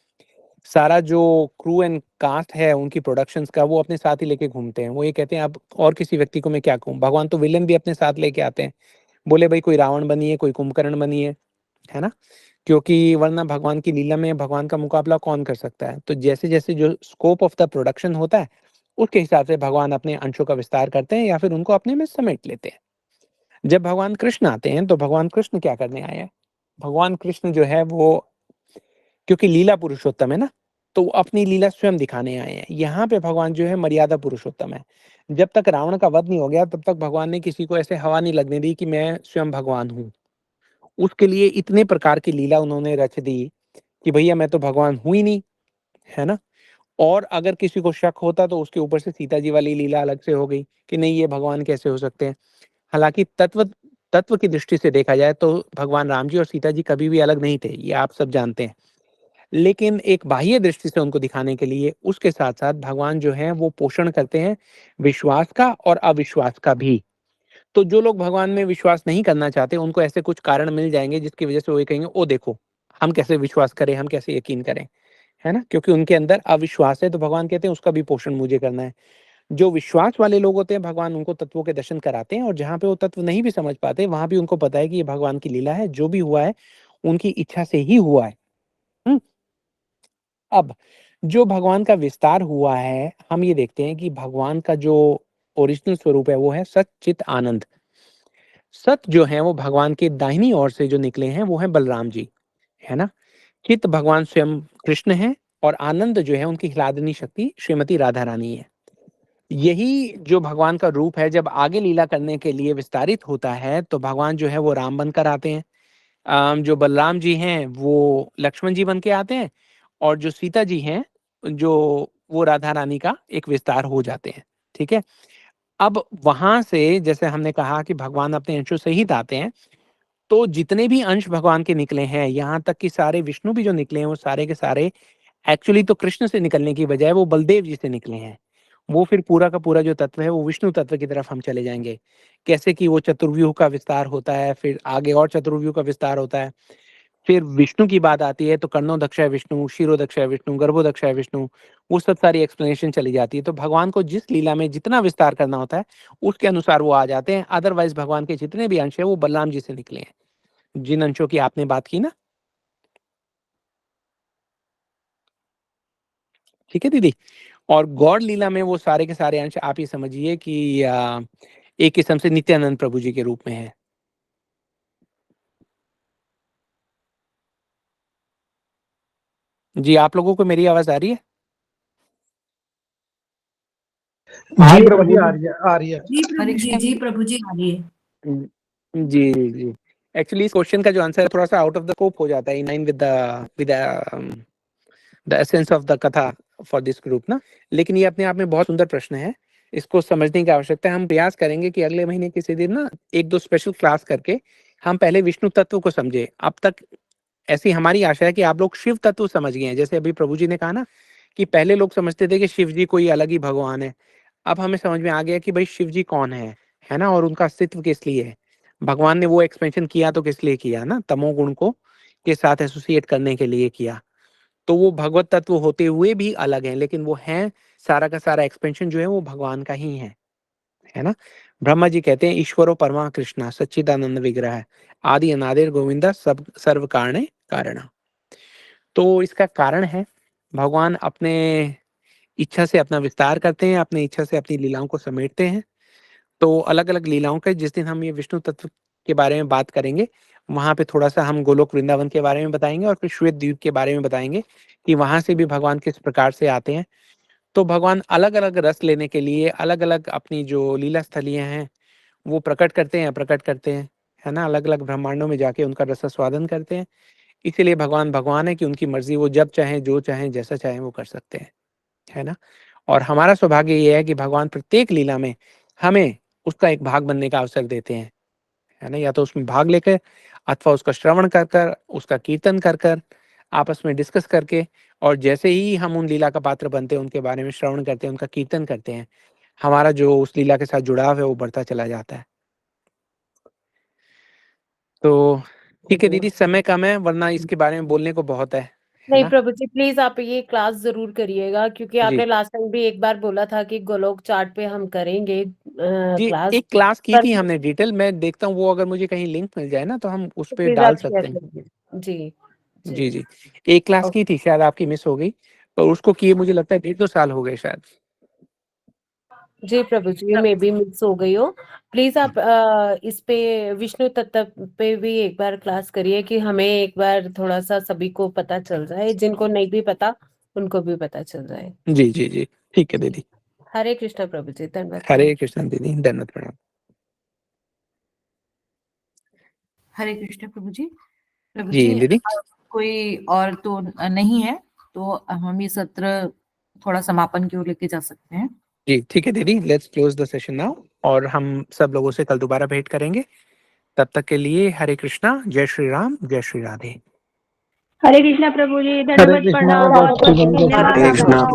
सारा जो क्रू एंड कास्ट है उनकी प्रोडक्शंस का, वो अपने साथ ही लेके घूमते हैं। वो ये कहते हैं अब और किसी व्यक्ति को मैं क्या कहूँ? भगवान तो विलेन भी अपने साथ लेके आते हैं। बोले भई कोई रावण बनिए, कोई कुंभकर्ण बनिए, है ना? क्योंकि वरना भगवान की लीला में भगवान का मुकाबला कौन कर सकता है? तो जैसे-जैसे जो स्कोप ऑफ द प्रोडक्शन होता है, उसके हिसाब से भगवान अपने अंशों का विस्तार करते हैं या फिर उनको अपने में समेट लेते हैं। जब भगवान कृष्ण आते हैं, तो भगवान कृष्ण क्या करने आए हैं? भगवान कृष्ण जो है वो क्योंकि लीला पुरुषोत्तम है ना, तो वो अपनी लीला स्वयं दिखाने आए हैं। यहाँ पे भगवान जो है मर्यादा पुरुषोत्तम है। जब तक रावण का वध नहीं हो गया, तब तक भगवान ने किसी को ऐसे हवा नहीं लगने दी कि मैं स्वयं भगवान हूँ। उसके लिए इतने प्रकार की लीला उन्होंने रच दी कि भैया मैं तो भगवान हूँ ही नहीं, है ना? और अगर किसी को शक होता तो उसके ऊपर से सीता जी वाली लीला अलग से हो गई कि नहीं ये भगवान कैसे हो सकते हैं। हालाँकि तत्व तत्व की दृष्टि से देखा जाए तो भगवान राम जी और सीता जी कभी भी अलग नहीं थे, ये आप सब जानते हैं। लेकिन एक बाह्य दृष्टि से उनको दिखाने के लिए उसके साथ-साथ भगवान जो हैं वो पोषण करते हैं विश्वास का और अविश्वास का भी। तो जो लोग भगवान में विश्वास नहीं करना चाहते, उनको ऐसे कुछ कारण मिल जाएँगे जिसकी वज़ह से वो ये कहेंगे, "ओह देखो, हम कैसे विश्वास करें, हम कैसे यकीन करें।" है ना? क्योंकि उनके अंदर अविश्वास है, तो भगवान कहते हैं उसका भी पोषण मुझे करना है। जो विश्वास वाले लोग होते हैं, भगवान उनको तत्वों के दर्शन कराते हैं और जहाँ पे वो तत्व नहीं भी समझ पाते, वहाँ भी उनको पता है कि ये भगवान की लीला है, जो भी हुआ है, उनकी इच्छा से ही हुआ है। हुँ? अब जो भगवान का विस्तार हुआ है, हम ये देखते हैं कि भगवान का जो ओरिजिनल स्वरूप है, वो है सत, चित, आनंद। सत जो है, वो भगवान के दाहिनी ओर से जो निकले हैं, वो हैं बलराम जी, है ना? चित भगवान स्वयं कृष्ण हैं और आनंद जो है, उनकी हिलादनी शक्ति श्रीमती राधा रानी है। यही जो भगवान का रूप है, जब आगे लीला करने के लिए विस्तारित होता है, तो भगवान जो है, वो राम बनकर आते हैं। जो बलराम जी हैं, वो लक्ष्मण जी बन के आते हैं और जो सीता जी हैं, जो वो राधा रानी का एक विस्तार हो जाते हैं, ठीक है? अब वहाँ से जैसे हमने कहा कि भगवान अपने अंशों सहित आते हैं, तो जितने भी अंश भगवान के निकले हैं, यहाँ तक कि सारे विष्णु भी जो निकले हैं, वो सारे के सारे एक्चुअली तो कृष्ण से निकलने की बजाय वो बलदेव जी से निकले हैं। वो फिर पूरा का पूरा जो तत्व है, वो विष्णु तत्व की तरफ हम चले जाएँगे। कैसे कि वो चतुर्व्यूह का विस्तार होता है, फिर आगे और चतुर्व्यूह का विस्तार होता है। फिर विष्णु की बात आती है तो कर्णोदक्षाय विष्णु, शिरोदक्षाय विष्णु, गर्भोदक्षाय विष्णु, वो सब सारी एक्सप्लेनेशन चली जाती है। तो भगवान को जिस लीला में जितना विस्तार करना होता है, उसके अनुसार वो आ जाते हैं। अदरवाइज़ भगवान के जितने भी अंश हैं, वो बलराम जी से निकले हैं। जिन अंशों की आपने बात की ना। ठीक है दीदी। और गौड़ लीला में वो सारे के सारे अंश आप ये समझिए कि एक किस्म से नित्यानंद प्रभु जी के रूप में है। जी, आप लोगों को मेरी आवाज आ रही है? जी प्रभु जी, आ रही है, आ रही है। जी प्रभु जी आ रही है। जी जी। एक्चुअली इस क्वेश्चन का जो आंसर है थोड़ा सा आउट ऑफ द स्कोप हो जाता है, in line with the essence of the कथा फॉर दिस ग्रुप ना। लेकिन ये अपने आप में बहुत सुंदर प्रश्न है, इसको समझने की आवश्यकता है। हम प्रयास करेंगे कि अगले महीने किसी दिन ना एक दो स्पेशल क्लास करके हम पहले विष्णु तत्व को समझे। अब तक ऐसी हमारी आशा है कि आप लोग शिव तत्व समझ गए हैं। जैसे अभी प्रभु जी ने कहा ना कि पहले लोग समझते थे कि शिव जी कोई अलग ही भगवान है, अब हमें समझ में आ गया कि भाई शिव जी कौन है ना, और उनका अस्तित्व किस लिए है। भगवान ने वो एक्सपेंशन किया तो किस लिए किया ना, तमोगुण को के साथ एसोसिएट करने के लिए किया। तो वो भगवत तत्व होते हुए भी अलग हैं, लेकिन वो हैं, सारा का सारा एक्सपेंशन जो है वो भगवान का ही है ना। ब्रह्मा जी कहते हैं ईश्वरो परमा कृष्णा सच्चिदानंद विग्रह आदि अनादिर गोविंदा सब सर्व कारणे कारण। तो इसका कारण है भगवान अपने इच्छा से अपना विस्तार करते हैं, अपनी इच्छा से अपनी लीलाओं को समेटते हैं। तो अलग अलग लीलाओं के जिस दिन हम ये विष्णु तत्व के बारे में बात करेंगे, वहां पे थोड़ा सा हम गोलोक वृंदावन के बारे में बताएंगे और फिर श्वेत द्वीप के बारे में बताएंगे कि वहां से भी भगवान किस प्रकार से आते हैं। तो भगवान अलग अलग रस लेने के लिए अलग अलग अपनी जो लीला स्थलियां हैं वो प्रकट करते हैं, है ना। अलग अलग ब्रह्मांडों में जाके उनका रसास्वादन करते हैं। इसीलिए भगवान भगवान है कि उनकी मर्जी, वो जब चाहे जो चाहे जैसा चाहे वो कर सकते हैं, है ना। और हमारा सौभाग्य ये है कि भगवान प्रत्येक लीला में हमें उसका एक भाग बनने का अवसर देते हैं, है ना। या तो उसमें भाग लेकर अथवा उसका श्रवण कर कर, उसका कीर्तन कर कर, आपस में डिस्कस करके, और जैसे ही हम उन लीला का पात्र बनते हैं, उनके बारे में श्रवण करते हैं, उनका कीर्तन करते हैं, हमारा जो उस लीला के साथ जुड़ाव है वो बढ़ता चला जाता है। तो ठीक है दीदी, समय कम है वरना इसके बारे में बोलने को बहुत है नहीं ना। प्रभु जी, प्लीज आप ये क्लास जरूर करिएगा, क्योंकि जी आपने लास्ट टाइम भी एक बार बोला था कि गोलोक चार्ट पे हम करेंगे जी, क्लास। एक क्लास की पर थी हमने डिटेल, मैं देखता हूँ वो अगर मुझे कहीं लिंक मिल जाए ना तो हम उस पे प्लीज डाल आप शेयर सकते हैं। करिए। जी जी जी, एक क्लास की थी, शायद आपकी मिस हो गई, पर उसको किए मुझे लगता है 1.5-2 साल हो गए शायद। जी प्रभु जी, ये मे बी मिस हो गई हो। प्लीज आप इस पे विष्णु तत्व पे भी एक बार क्लास करिए, कि हमें एक बार थोड़ा सा सभी को पता चल जाए, जिनको नहीं भी पता उनको भी पता चल जाए। जी जी जी, ठीक है दीदी। हरे कृष्णा प्रभु जी, धन्यवाद। हरे कृष्ण दीदी, धन्यवाद, प्रणाम। हरे कृष्ण प्रभु जी। प्रभु जी जी दीदी। कोई और तो नहीं है, तो हम ये सत्र थोड़ा समापन की ओर लेके जा सकते हैं। जी ठीक है दीदी, let's close the session now, और हम सब लोगों से कल दोबारा भेंट करेंगे। तब तक के लिए हरे कृष्णा, जय श्री राम, जय श्री राधे। हरे कृष्णा प्रभु जी, हरे धन्यवाद, कृष्णा, प्रणाम, जय बहुत श्री बहुत राम, जय श्री धन्यवाद राधे। कृष्णा। आपका।